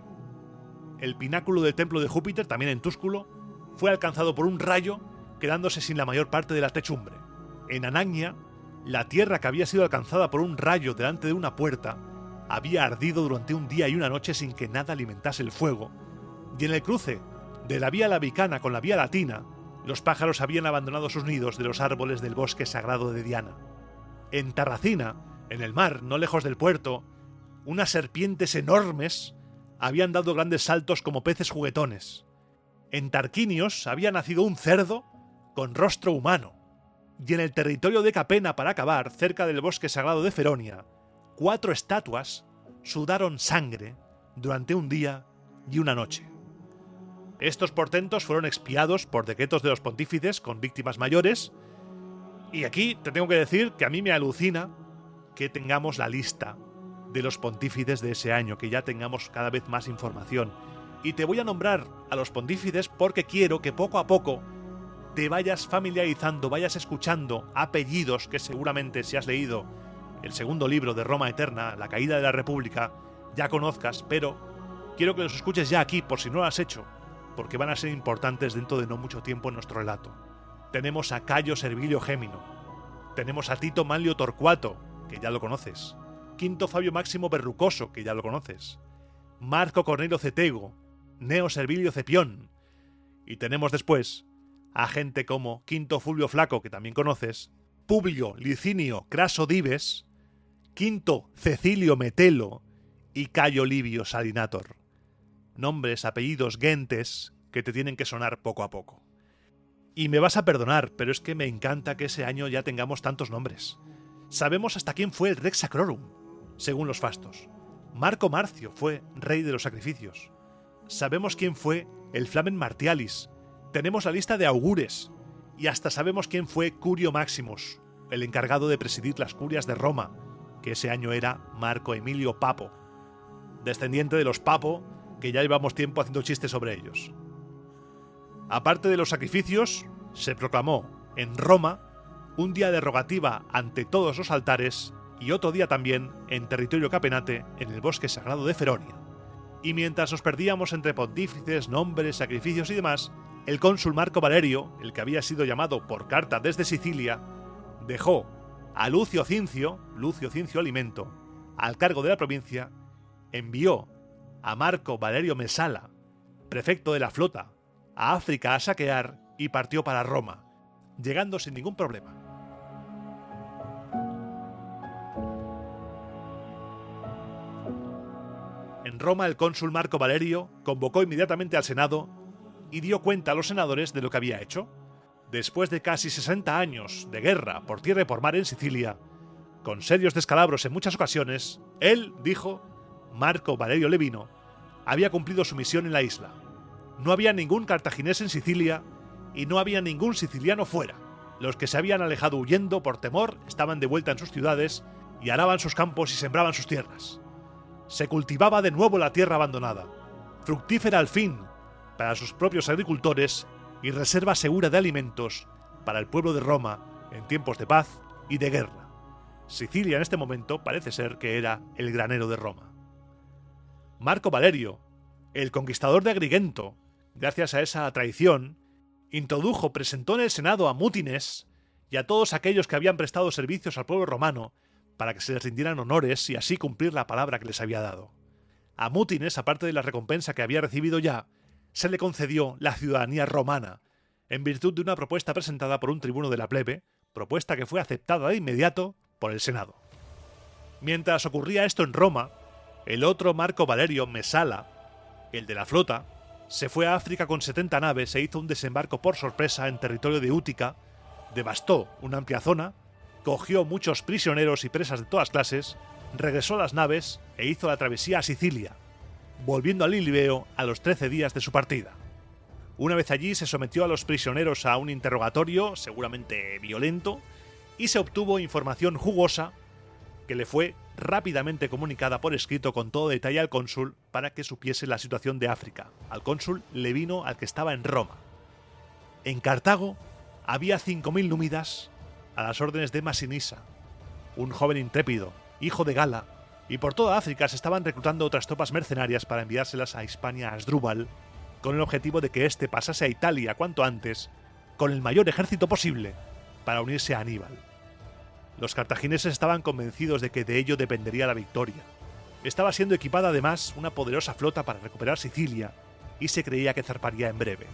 El pináculo del templo de Júpiter, también en Túsculo, fue alcanzado por un rayo, quedándose sin la mayor parte de la techumbre. En Anagnia, la tierra que había sido alcanzada por un rayo delante de una puerta había ardido durante un día y una noche sin que nada alimentase el fuego, y en el cruce de la Vía Labicana con la Vía Latina, los pájaros habían abandonado sus nidos de los árboles del bosque sagrado de Diana. En Tarracina, en el mar, no lejos del puerto, unas serpientes enormes habían dado grandes saltos como peces juguetones. En Tarquinios había nacido un cerdo con rostro humano. Y en el territorio de Capena, para acabar, cerca del bosque sagrado de Feronia, 4 estatuas sudaron sangre durante un día y una noche. Estos portentos fueron expiados por decretos de los pontífices con víctimas mayores, y aquí te tengo que decir que a mí me alucina que tengamos la lista de los pontífices de ese año, que ya tengamos cada vez más información. Y te voy a nombrar a los pontífices porque quiero que poco a poco te vayas familiarizando, vayas escuchando apellidos que seguramente, si has leído el segundo libro de Roma Eterna, La caída de la República, ya conozcas, pero quiero que los escuches ya aquí por si no lo has hecho, porque van a ser importantes dentro de no mucho tiempo en nuestro relato. Tenemos a Cayo Servilio Gémino, tenemos a Tito Manlio Torcuato, que ya lo conoces, Quinto Fabio Máximo Berrucoso, que ya lo conoces, Marco Cornelio Cetego, Neo Servilio Cepión, y tenemos después a gente como Quinto Fulvio Flaco, que también conoces, Publio Licinio Craso Dives, Quinto Cecilio Metelo y Cayo Livio Salinator. Nombres, apellidos, gentes que te tienen que sonar poco a poco. Y me vas a perdonar, pero es que me encanta que ese año ya tengamos tantos nombres. Sabemos hasta quién fue el Rex Sacrorum, según los fastos. Marco Marcio fue rey de los sacrificios. Sabemos quién fue el Flamen Martialis. Tenemos la lista de augures. Y hasta sabemos quién fue Curio Maximus, el encargado de presidir las curias de Roma, que ese año era Marco Emilio Papo, descendiente de los Papo, que ya llevamos tiempo haciendo chistes sobre ellos. Aparte de los sacrificios, se proclamó en Roma un día de rogativa ante todos los altares y otro día también en territorio capenate en el bosque sagrado de Feronia. Y mientras nos perdíamos entre pontífices, nombres, sacrificios y demás, el cónsul Marco Valerio, el que había sido llamado por carta desde Sicilia, dejó a Lucio Cincio Alimento, al cargo de la provincia, envió a Marco Valerio Mesala, prefecto de la flota, a África a saquear y partió para Roma, llegando sin ningún problema. En Roma el cónsul Marco Valerio convocó inmediatamente al Senado y dio cuenta a los senadores de lo que había hecho. Después de casi 60 años de guerra por tierra y por mar en Sicilia, con serios descalabros en muchas ocasiones, él, dijo, Marco Valerio Levino, había cumplido su misión en la isla. No había ningún cartaginés en Sicilia y no había ningún siciliano fuera. Los que se habían alejado huyendo por temor estaban de vuelta en sus ciudades y araban sus campos y sembraban sus tierras. Se cultivaba de nuevo la tierra abandonada, fructífera al fin para sus propios agricultores y reserva segura de alimentos para el pueblo de Roma en tiempos de paz y de guerra. Sicilia en este momento parece ser que era el granero de Roma. Marco Valerio, el conquistador de Agrigento, gracias a esa traición, presentó en el Senado a Mútines, y a todos aquellos que habían prestado servicios al pueblo romano para que se les rindieran honores y así cumplir la palabra que les había dado. A Mútines, aparte de la recompensa que había recibido ya, se le concedió la ciudadanía romana, en virtud de una propuesta presentada por un tribuno de la plebe, propuesta que fue aceptada de inmediato por el Senado. Mientras ocurría esto en Roma, el otro Marco Valerio Mesala, el de la flota, se fue a África con 70 naves e hizo un desembarco por sorpresa en territorio de Útica, devastó una amplia zona, cogió muchos prisioneros y presas de todas clases, regresó a las naves e hizo la travesía a Sicilia, volviendo a Lilibeo a los 13 días de su partida. Una vez allí se sometió a los prisioneros a un interrogatorio, seguramente violento, y se obtuvo información jugosa que le fue rápidamente comunicada por escrito con todo detalle al cónsul para que supiese la situación de África, al cónsul Levino, al que estaba en Roma. En Cartago había 5.000 númidas a las órdenes de Masinisa, un joven intrépido, hijo de Gala, y por toda África se estaban reclutando otras tropas mercenarias para enviárselas a Hispania a Asdrúbal, con el objetivo de que éste pasase a Italia cuanto antes, con el mayor ejército posible, para unirse a Aníbal. Los cartagineses estaban convencidos de que de ello dependería la victoria. Estaba siendo equipada además una poderosa flota para recuperar Sicilia, y se creía que zarparía en breve.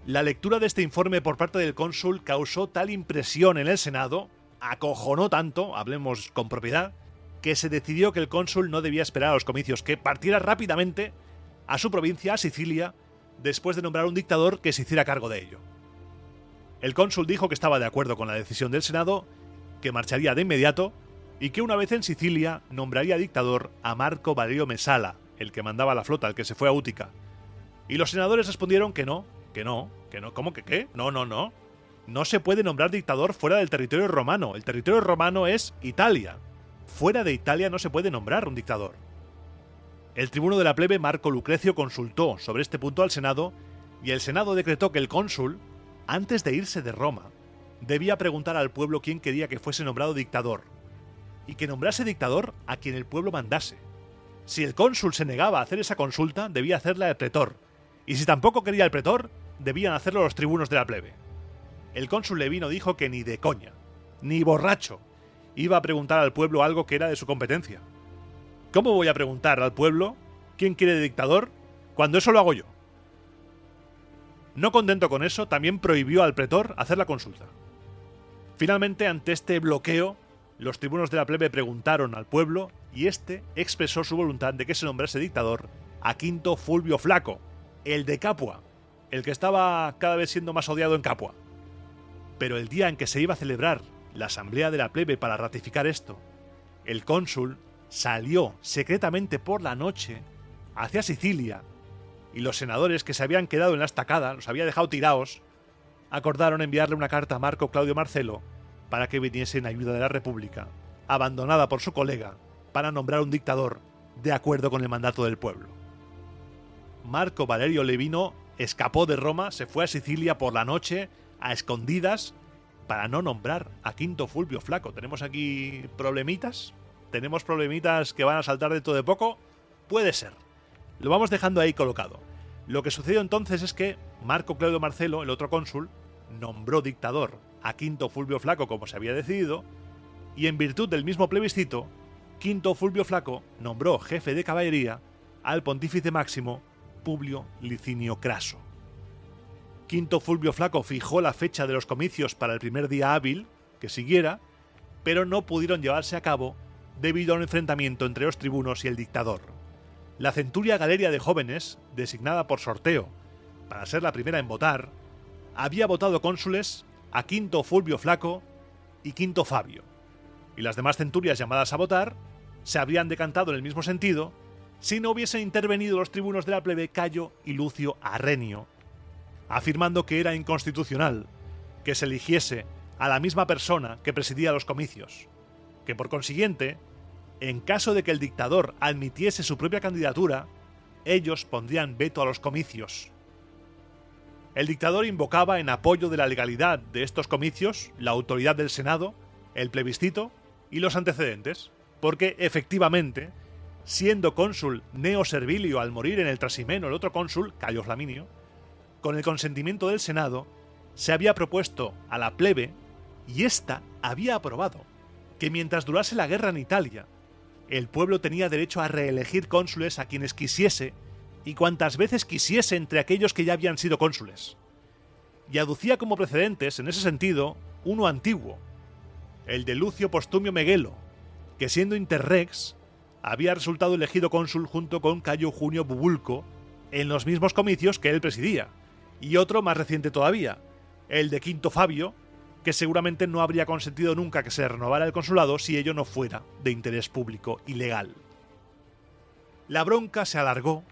La lectura de este informe por parte del cónsul causó tal impresión en el Senado, acojonó tanto, hablemos con propiedad, que se decidió que el cónsul no debía esperar a los comicios, que partiera rápidamente a su provincia, a Sicilia, después de nombrar un dictador que se hiciera cargo de ello. El cónsul dijo que estaba de acuerdo con la decisión del Senado, que marcharía de inmediato y que una vez en Sicilia nombraría dictador a Marco Valerio Mesala, el que mandaba la flota, el que se fue a Útica. Y los senadores respondieron que no, ¿cómo que qué? No. No se puede nombrar dictador fuera del territorio romano. El territorio romano es Italia. Fuera de Italia no se puede nombrar un dictador. El tribuno de la plebe, Marco Lucrecio, consultó sobre este punto al Senado y el Senado decretó que el cónsul, antes de irse de Roma, debía preguntar al pueblo quién quería que fuese nombrado dictador, y que nombrase dictador a quien el pueblo mandase. Si el cónsul se negaba a hacer esa consulta, debía hacerla el pretor, y si tampoco quería el pretor, debían hacerlo los tribunos de la plebe. El cónsul Levino dijo que ni de coña, ni borracho, iba a preguntar al pueblo algo que era de su competencia. ¿Cómo voy a preguntar al pueblo quién quiere de dictador cuando eso lo hago yo? No contento con eso, también prohibió al pretor hacer la consulta. Finalmente, ante este bloqueo, los tribunos de la plebe preguntaron al pueblo y éste expresó su voluntad de que se nombrase dictador a Quinto Fulvio Flaco, el de Capua, el que estaba cada vez siendo más odiado en Capua. Pero el día en que se iba a celebrar la asamblea de la plebe para ratificar esto, el cónsul salió secretamente por la noche hacia Sicilia y los senadores que se habían quedado en la estacada, los había dejado tirados, acordaron enviarle una carta a Marco Claudio Marcelo para que viniese en ayuda de la República, abandonada por su colega, para nombrar un dictador de acuerdo con el mandato del pueblo. Marco Valerio Levino escapó de Roma, se fue a Sicilia por la noche, a escondidas, para no nombrar a Quinto Fulvio Flaco. ¿Tenemos aquí problemitas? ¿Tenemos problemitas que van a saltar dentro de poco? Puede ser. Lo vamos dejando ahí colocado. Lo que sucedió entonces es que Marco Claudio Marcelo, el otro cónsul, nombró dictador a Quinto Fulvio Flaco como se había decidido, y en virtud del mismo plebiscito, Quinto Fulvio Flaco nombró jefe de caballería al pontífice máximo Publio Licinio Craso. Quinto Fulvio Flaco fijó la fecha de los comicios para el primer día hábil que siguiera, pero no pudieron llevarse a cabo debido a un enfrentamiento entre los tribunos y el dictador. La centuria galeria de jóvenes, designada por sorteo para ser la primera en votar, había votado cónsules a Quinto Fulvio Flaco y Quinto Fabio, y las demás centurias llamadas a votar se habrían decantado en el mismo sentido si no hubiesen intervenido los tribunos de la plebe Cayo y Lucio Arrenio, afirmando que era inconstitucional que se eligiese a la misma persona que presidía los comicios, que por consiguiente, en caso de que el dictador admitiese su propia candidatura, ellos pondrían veto a los comicios. El dictador invocaba en apoyo de la legalidad de estos comicios la autoridad del Senado, el plebiscito y los antecedentes, porque efectivamente, siendo cónsul Neo Servilio al morir en el Trasimeno el otro cónsul, Cayo Flaminio, con el consentimiento del Senado, se había propuesto a la plebe, y ésta había aprobado, que mientras durase la guerra en Italia, el pueblo tenía derecho a reelegir cónsules a quienes quisiese y cuantas veces quisiese entre aquellos que ya habían sido cónsules. Y aducía como precedentes, en ese sentido, uno antiguo, el de Lucio Postumio Megelo, que siendo interrex, había resultado elegido cónsul junto con Cayo Junio Bubulco en los mismos comicios que él presidía, y otro más reciente todavía, el de Quinto Fabio, que seguramente no habría consentido nunca que se renovara el consulado si ello no fuera de interés público y legal. La bronca se alargó,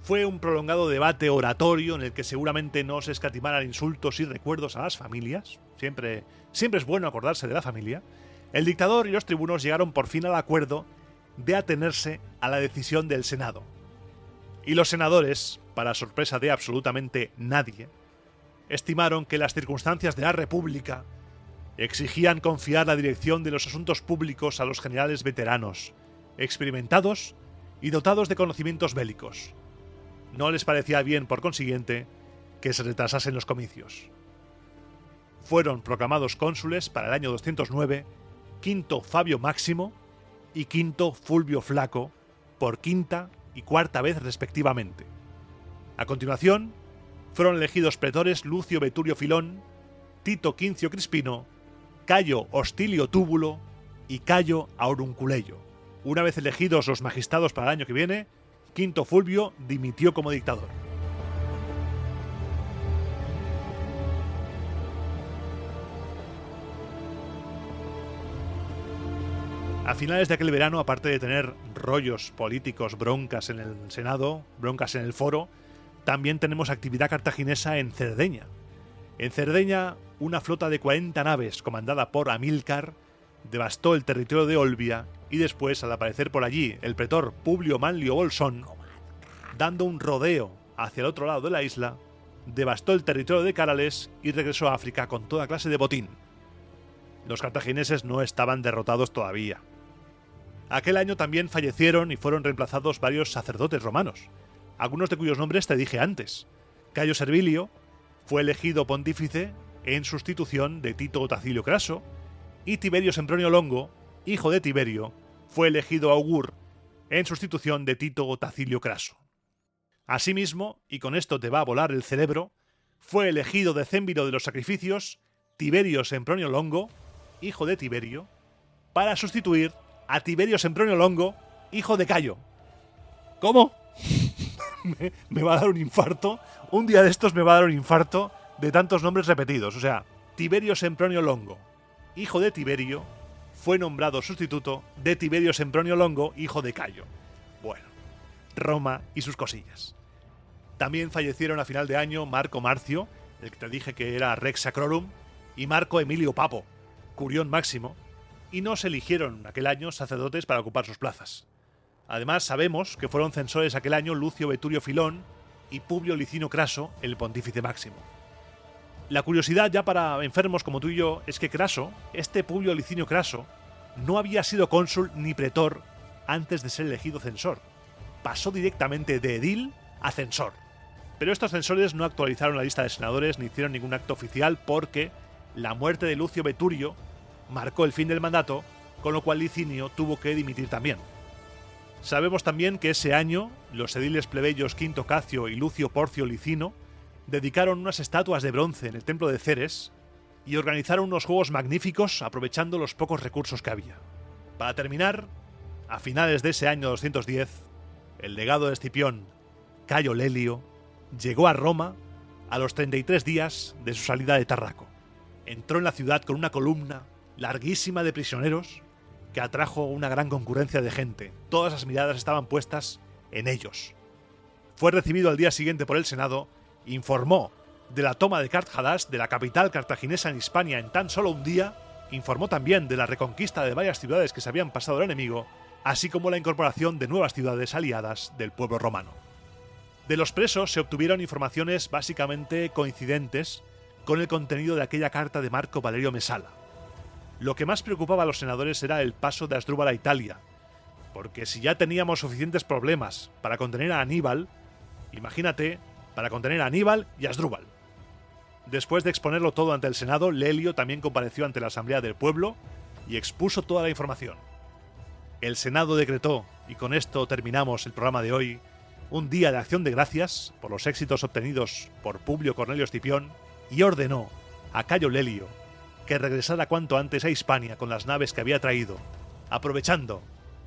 fue un prolongado debate oratorio en el que seguramente no se escatimaran insultos y recuerdos a las familias, siempre es bueno acordarse de la familia. El dictador y los tribunos llegaron por fin al acuerdo de atenerse a la decisión del Senado. Y los senadores, para sorpresa de absolutamente nadie, estimaron que las circunstancias de la República exigían confiar la dirección de los asuntos públicos a los generales veteranos, experimentados y dotados de conocimientos bélicos. No les parecía bien, por consiguiente, que se retrasasen los comicios. Fueron proclamados cónsules para el año 209 Quinto Fabio Máximo y Quinto Fulvio Flaco, por quinta y cuarta vez respectivamente. A continuación, fueron elegidos pretores Lucio Veturio Filón, Tito Quincio Crispino, Cayo Hostilio Túbulo y Cayo Aurunculeio. Una vez elegidos los magistrados para el año que viene, Quinto Fulvio dimitió como dictador. A finales de aquel verano, aparte de tener rollos políticos, broncas en el Senado, broncas en el foro, también tenemos actividad cartaginesa en Cerdeña. En Cerdeña, una flota de 40 naves comandada por Amílcar devastó el territorio de Olbia y después, al aparecer por allí el pretor Publio Manlio Bolsón, dando un rodeo hacia el otro lado de la isla, devastó el territorio de Carales y regresó a África con toda clase de botín. Los cartagineses no estaban derrotados todavía. Aquel año también fallecieron y fueron reemplazados varios sacerdotes romanos, algunos de cuyos nombres te dije antes. Cayo Servilio fue elegido pontífice en sustitución de Tito Tacilio Craso, y Tiberio Sempronio Longo, hijo de Tiberio, fue elegido augur en sustitución de Tito Tacilio Craso. Asimismo, y con esto te va a volar el cerebro, fue elegido decémbiro de los sacrificios Tiberio Sempronio Longo, hijo de Tiberio, para sustituir a Tiberio Sempronio Longo, hijo de Cayo. ¿Cómo? me va a dar un infarto. Un día de estos me va a dar un infarto de tantos nombres repetidos. O sea, Tiberio Sempronio Longo, hijo de Tiberio, fue nombrado sustituto de Tiberio Sempronio Longo, hijo de Cayo. Bueno, Roma y sus cosillas. También fallecieron a final de año Marco Marcio, el que te dije que era Rex Sacrorum, y Marco Emilio Papo, Curión Máximo, y no se eligieron aquel año sacerdotes para ocupar sus plazas. Además, sabemos que fueron censores aquel año Lucio Veturio Filón y Publio Licinio Craso, el pontífice máximo. La curiosidad ya para enfermos como tú y yo es que Craso, este Publio Licinio Craso, no había sido cónsul ni pretor antes de ser elegido censor. Pasó directamente de edil a censor. Pero estos censores no actualizaron la lista de senadores ni hicieron ningún acto oficial porque la muerte de Lucio Veturio marcó el fin del mandato, con lo cual Licinio tuvo que dimitir también. Sabemos también que ese año los ediles plebeyos Quinto Cacio y Lucio Porcio Licino dedicaron unas estatuas de bronce en el templo de Ceres y organizaron unos juegos magníficos aprovechando los pocos recursos que había. Para terminar, a finales de ese año 210, el legado de Escipión, Cayo Lelio, llegó a Roma a los 33 días de su salida de Tarraco. Entró en la ciudad con una columna larguísima de prisioneros que atrajo una gran concurrencia de gente. Todas las miradas estaban puestas en ellos. Fue recibido al día siguiente por el Senado, informó de la toma de Cart-Hadás, de la capital cartaginesa en Hispania en tan solo un día, informó también de la reconquista de varias ciudades que se habían pasado al enemigo, así como la incorporación de nuevas ciudades aliadas del pueblo romano. De los presos se obtuvieron informaciones básicamente coincidentes con el contenido de aquella carta de Marco Valerio Mesala. Lo que más preocupaba a los senadores era el paso de Asdrúbal a Italia, porque si ya teníamos suficientes problemas para contener a Aníbal, imagínate, para contener a Aníbal y Asdrúbal. Después de exponerlo todo ante el Senado, Lelio también compareció ante la Asamblea del Pueblo y expuso toda la información. El Senado decretó, y con esto terminamos el programa de hoy, un día de acción de gracias por los éxitos obtenidos por Publio Cornelio Escipión y ordenó a Cayo Lelio que regresara cuanto antes a Hispania con las naves que había traído, aprovechando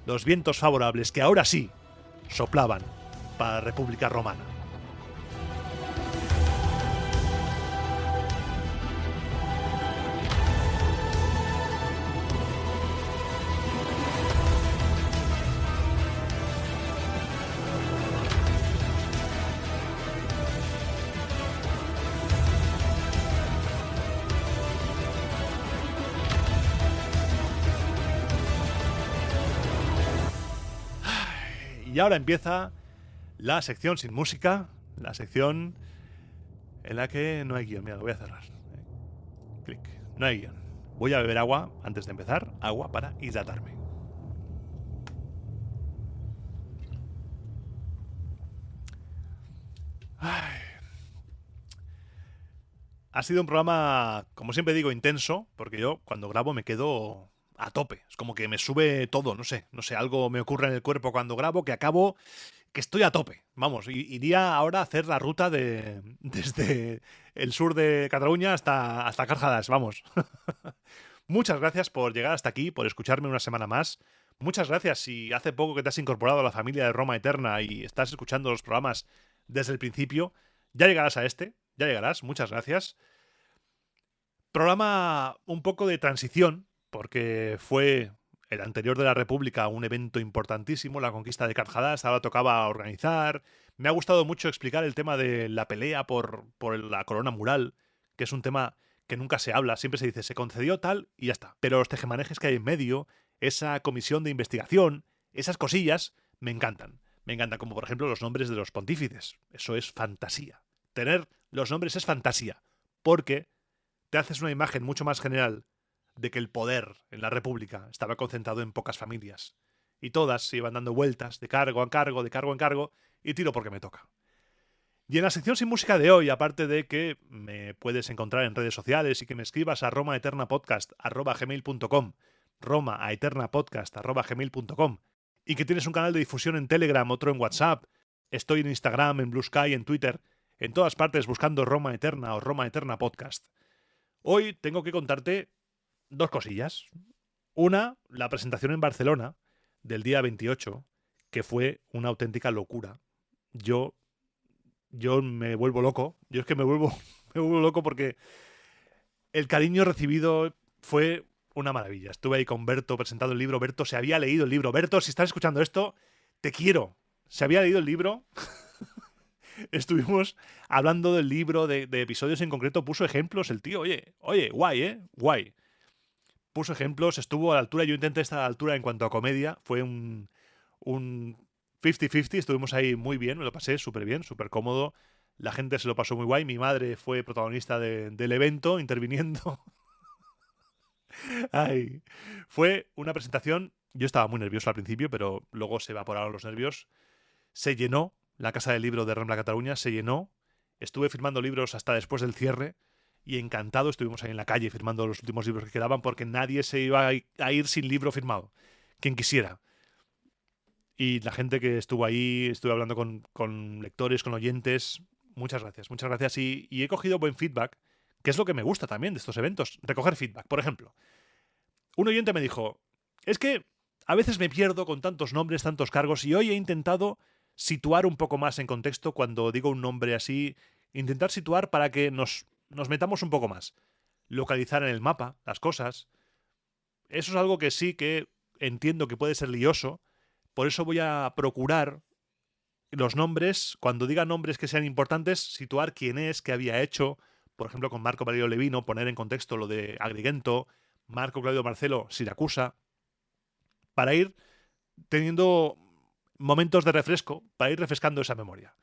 los vientos favorables que ahora sí soplaban para la República Romana. Y ahora empieza la sección sin música, la sección en la que no hay guión. Mira, lo voy a cerrar. Clic. No hay guión. Voy a beber agua antes de empezar, agua para hidratarme. Ay. Ha sido un programa, como siempre digo, intenso, porque yo cuando grabo me quedo a tope. Es como que me sube todo, no sé, algo me ocurre en el cuerpo cuando grabo que acabo, que estoy a tope. Vamos, iría ahora a hacer la ruta desde el sur de Cataluña hasta Carjadas, vamos. Muchas gracias por llegar hasta aquí, por escucharme una semana más. Muchas gracias si hace poco que te has incorporado a la familia de Roma Eterna y estás escuchando los programas desde el principio. Ya llegarás a este, ya llegarás, muchas gracias. Programa un poco de transición, porque fue el anterior de la República un evento importantísimo, la conquista de Carjadas, ahora tocaba organizar. Me ha gustado mucho explicar el tema de la pelea por la corona mural, que es un tema que nunca se habla, siempre se dice, se concedió tal y ya está. Pero los tejemanejes que hay en medio, esa comisión de investigación, esas cosillas, me encantan. Me encantan, como por ejemplo los nombres de los pontífices. Eso es fantasía. Tener los nombres es fantasía, porque te haces una imagen mucho más general de que el poder en la República estaba concentrado en pocas familias. Y todas se iban dando vueltas de cargo en cargo, de cargo en cargo, y tiro porque me toca. Y en la sección sin música de hoy, aparte de que me puedes encontrar en redes sociales y que me escribas a romaeternapodcast@gmail.com, romaeternapodcast@gmail.com, y que tienes un canal de difusión en Telegram, otro en WhatsApp, estoy en Instagram, en Blue Sky, en Twitter, en todas partes buscando Roma Eterna o Roma Eterna Podcast. Hoy tengo que contarte dos cosillas. Una, la presentación en Barcelona del día 28, que fue una auténtica locura. Yo me vuelvo loco. Yo es que me vuelvo loco porque el cariño recibido fue una maravilla. Estuve ahí con Berto presentando el libro. Berto se había leído el libro. Berto, si estás escuchando esto, te quiero. Se había leído el libro. Estuvimos hablando del libro, de episodios en concreto. Puso ejemplos el tío. Oye, guay, guay. Puso ejemplos, estuvo a la altura. Yo intenté estar a la altura en cuanto a comedia. Fue un 50-50. Estuvimos ahí muy bien. Me lo pasé súper bien, súper cómodo. La gente se lo pasó muy guay. Mi madre fue protagonista del evento, interviniendo. Ay, fue una presentación. Yo estaba muy nervioso al principio, pero luego se evaporaron los nervios. Se llenó. La Casa del Libro de Rambla Cataluña se llenó. Estuve firmando libros hasta después del cierre. Y encantado, estuvimos ahí en la calle firmando los últimos libros que quedaban porque nadie se iba a ir sin libro firmado. Quien quisiera. Y la gente que estuvo ahí, estuve hablando con lectores, con oyentes. Muchas gracias, muchas gracias. Y he cogido buen feedback, que es lo que me gusta también de estos eventos. Recoger feedback. Por ejemplo, un oyente me dijo, es que a veces me pierdo con tantos nombres, tantos cargos, y hoy he intentado situar un poco más en contexto cuando digo un nombre así, intentar situar para que nos metamos un poco más. Localizar en el mapa las cosas. Eso es algo que sí que entiendo que puede ser lioso. Por eso voy a procurar los nombres, cuando diga nombres que sean importantes, situar quién es, qué había hecho. Por ejemplo, con Marco Valerio Levino, poner en contexto lo de Agrigento, Marco Claudio Marcelo, Siracusa, para ir teniendo momentos de refresco, para ir refrescando esa memoria.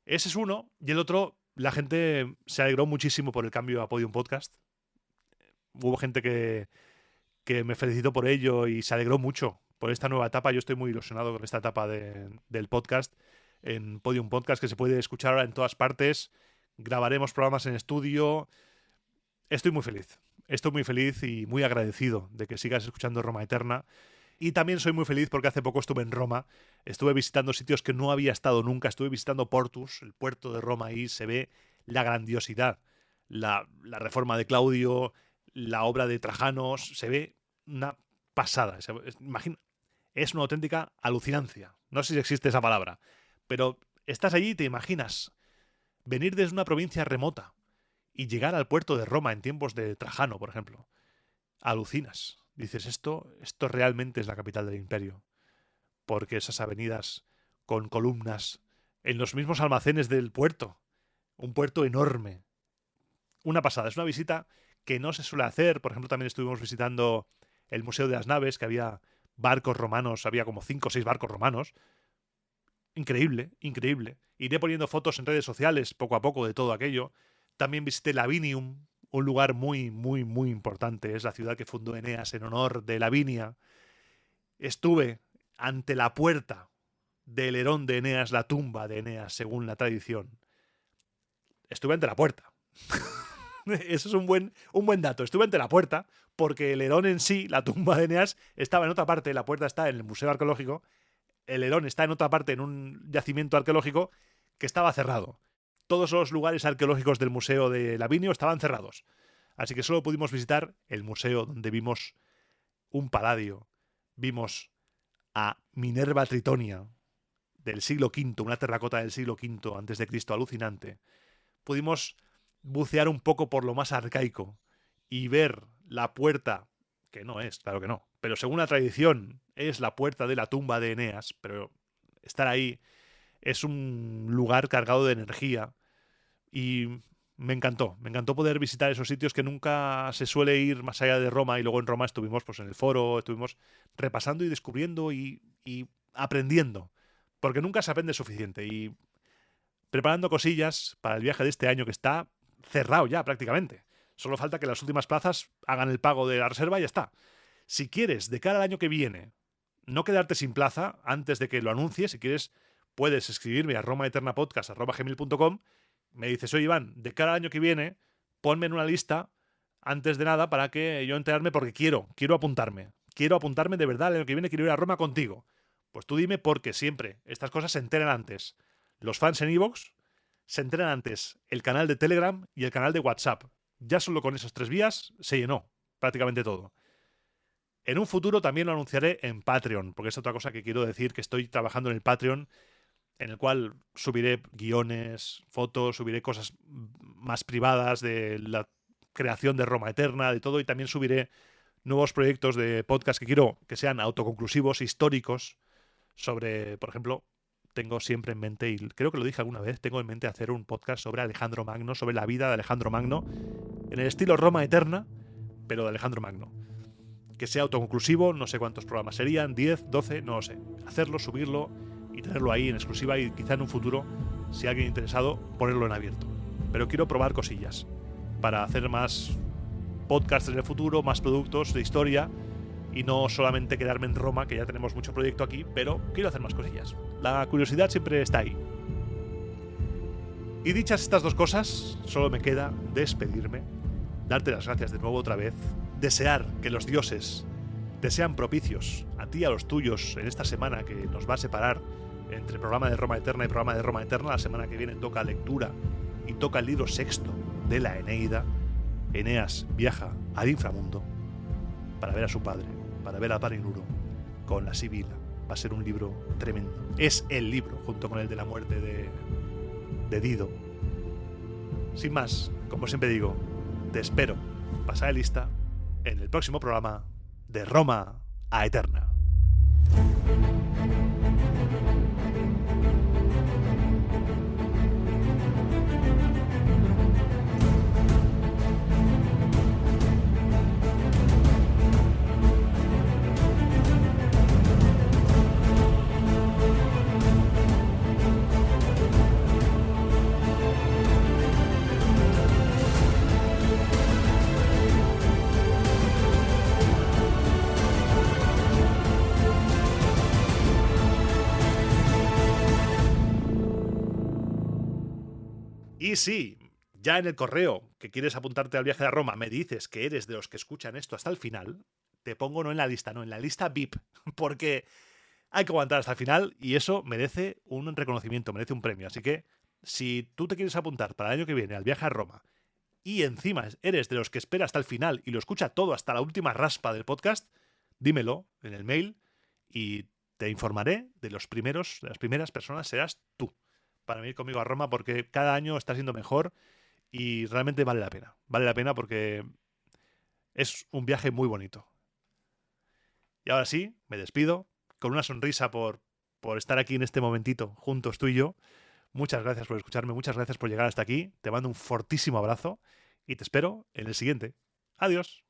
Ese es uno. Y el otro, la gente se alegró muchísimo por el cambio a Podium Podcast. Hubo gente que me felicitó por ello y se alegró mucho por esta nueva etapa. Yo estoy muy ilusionado con esta etapa del podcast en Podium Podcast, que se puede escuchar ahora en todas partes, grabaremos programas en estudio. Estoy muy feliz y muy agradecido de que sigas escuchando Roma Eterna. Y también soy muy feliz porque hace poco estuve en Roma, estuve visitando sitios que no había estado nunca, estuve visitando Portus, el puerto de Roma, ahí se ve la grandiosidad, la reforma de Claudio, la obra de Trajanos, se ve una pasada. Es una auténtica alucinancia. No sé si existe esa palabra, pero estás allí y te imaginas venir desde una provincia remota y llegar al puerto de Roma en tiempos de Trajano, por ejemplo. Alucinas. Dices, esto realmente es la capital del imperio. Porque esas avenidas con columnas en los mismos almacenes del puerto. Un puerto enorme. Una pasada. Es una visita que no se suele hacer. Por ejemplo, también estuvimos visitando el Museo de las Naves, que había barcos romanos, había como 5 o 6 barcos romanos. Increíble, increíble. Iré poniendo fotos en redes sociales poco a poco de todo aquello. También visité Lavinium, un lugar muy, muy, muy importante. Es la ciudad que fundó Eneas en honor de Lavinia. Estuve ante la puerta del Herón de Eneas, la tumba de Eneas, según la tradición. Estuve ante la puerta. Eso es un buen dato. Estuve ante la puerta porque el Herón en sí, la tumba de Eneas, estaba en otra parte. La puerta está en el Museo Arqueológico. El Herón está en otra parte, en un yacimiento arqueológico que estaba cerrado. Todos los lugares arqueológicos del Museo de Lavinio estaban cerrados. Así que solo pudimos visitar el museo donde vimos un paladio. Vimos a Minerva Tritonia del siglo V, una terracota del siglo V antes de Cristo, alucinante. Pudimos bucear un poco por lo más arcaico y ver la puerta, que no es, claro que no, pero según la tradición es la puerta de la tumba de Eneas, pero estar ahí es un lugar cargado de energía y me encantó poder visitar esos sitios que nunca se suele ir más allá de Roma, y luego en Roma estuvimos pues en el foro, estuvimos repasando y descubriendo y aprendiendo, porque nunca se aprende suficiente, y preparando cosillas para el viaje de este año que está cerrado ya prácticamente. Solo falta que las últimas plazas hagan el pago de la reserva y ya está. Si quieres, de cara al año que viene, no quedarte sin plaza antes de que lo anuncie, si quieres, puedes escribirme a romaeternapodcast@gmail.com. Me dices, oye Iván, de cara al año que viene, ponme en una lista antes de nada para que yo enterarme, porque quiero apuntarme. Quiero apuntarme de verdad el año que viene, quiero ir a Roma contigo. Pues tú dime, porque siempre estas cosas se enteran antes. Los fans en iVoox se enteran antes el canal de Telegram y el canal de WhatsApp. Ya solo con esas 3 vías se llenó prácticamente todo. En un futuro también lo anunciaré en Patreon, porque es otra cosa que quiero decir, que estoy trabajando en el Patreon, en el cual subiré guiones, fotos, subiré cosas más privadas de la creación de Roma Eterna, de todo, y también subiré nuevos proyectos de podcast que quiero que sean autoconclusivos, históricos, sobre, por ejemplo, tengo siempre en mente, y creo que lo dije alguna vez, tengo en mente hacer un podcast sobre Alejandro Magno, sobre la vida de Alejandro Magno, en el estilo Roma Eterna, pero de Alejandro Magno. Que sea autoconclusivo, no sé cuántos programas serían, 10, 12, no lo sé. Hacerlo, subirlo y tenerlo ahí en exclusiva, y quizá en un futuro, si alguien interesado, ponerlo en abierto. Pero quiero probar cosillas para hacer más podcasts en el futuro, más productos de historia, y no solamente quedarme en Roma, que ya tenemos mucho proyecto aquí, pero quiero hacer más cosillas. La curiosidad siempre está ahí. Y dichas estas 2 cosas, solo me queda despedirme, darte las gracias de nuevo otra vez, desear que los dioses te sean propicios a ti y a los tuyos en esta semana que nos va a separar entre programa de Roma Eterna y programa de Roma Eterna. La semana que viene toca lectura y toca el libro 6 de la Eneida. Eneas viaja al inframundo para ver a su padre, para ver a Parinuro con la Sibila. Va a ser un libro tremendo. Es el libro, junto con el de la muerte de Dido. Sin más, como siempre digo, te espero, pasad de lista, en el próximo programa de Roma a Eterna. Y sí, ya en el correo que quieres apuntarte al viaje a Roma me dices que eres de los que escuchan esto hasta el final, te pongo no en la lista, no, en la lista VIP, porque hay que aguantar hasta el final y eso merece un reconocimiento, merece un premio. Así que si tú te quieres apuntar para el año que viene al viaje a Roma y encima eres de los que espera hasta el final y lo escucha todo hasta la última raspa del podcast, dímelo en el mail y te informaré de las primeras personas serás tú para venir conmigo a Roma, porque cada año está siendo mejor y realmente vale la pena. Vale la pena porque es un viaje muy bonito. Y ahora sí, me despido con una sonrisa por estar aquí en este momentito juntos tú y yo. Muchas gracias por escucharme, muchas gracias por llegar hasta aquí. Te mando un fortísimo abrazo y te espero en el siguiente. Adiós.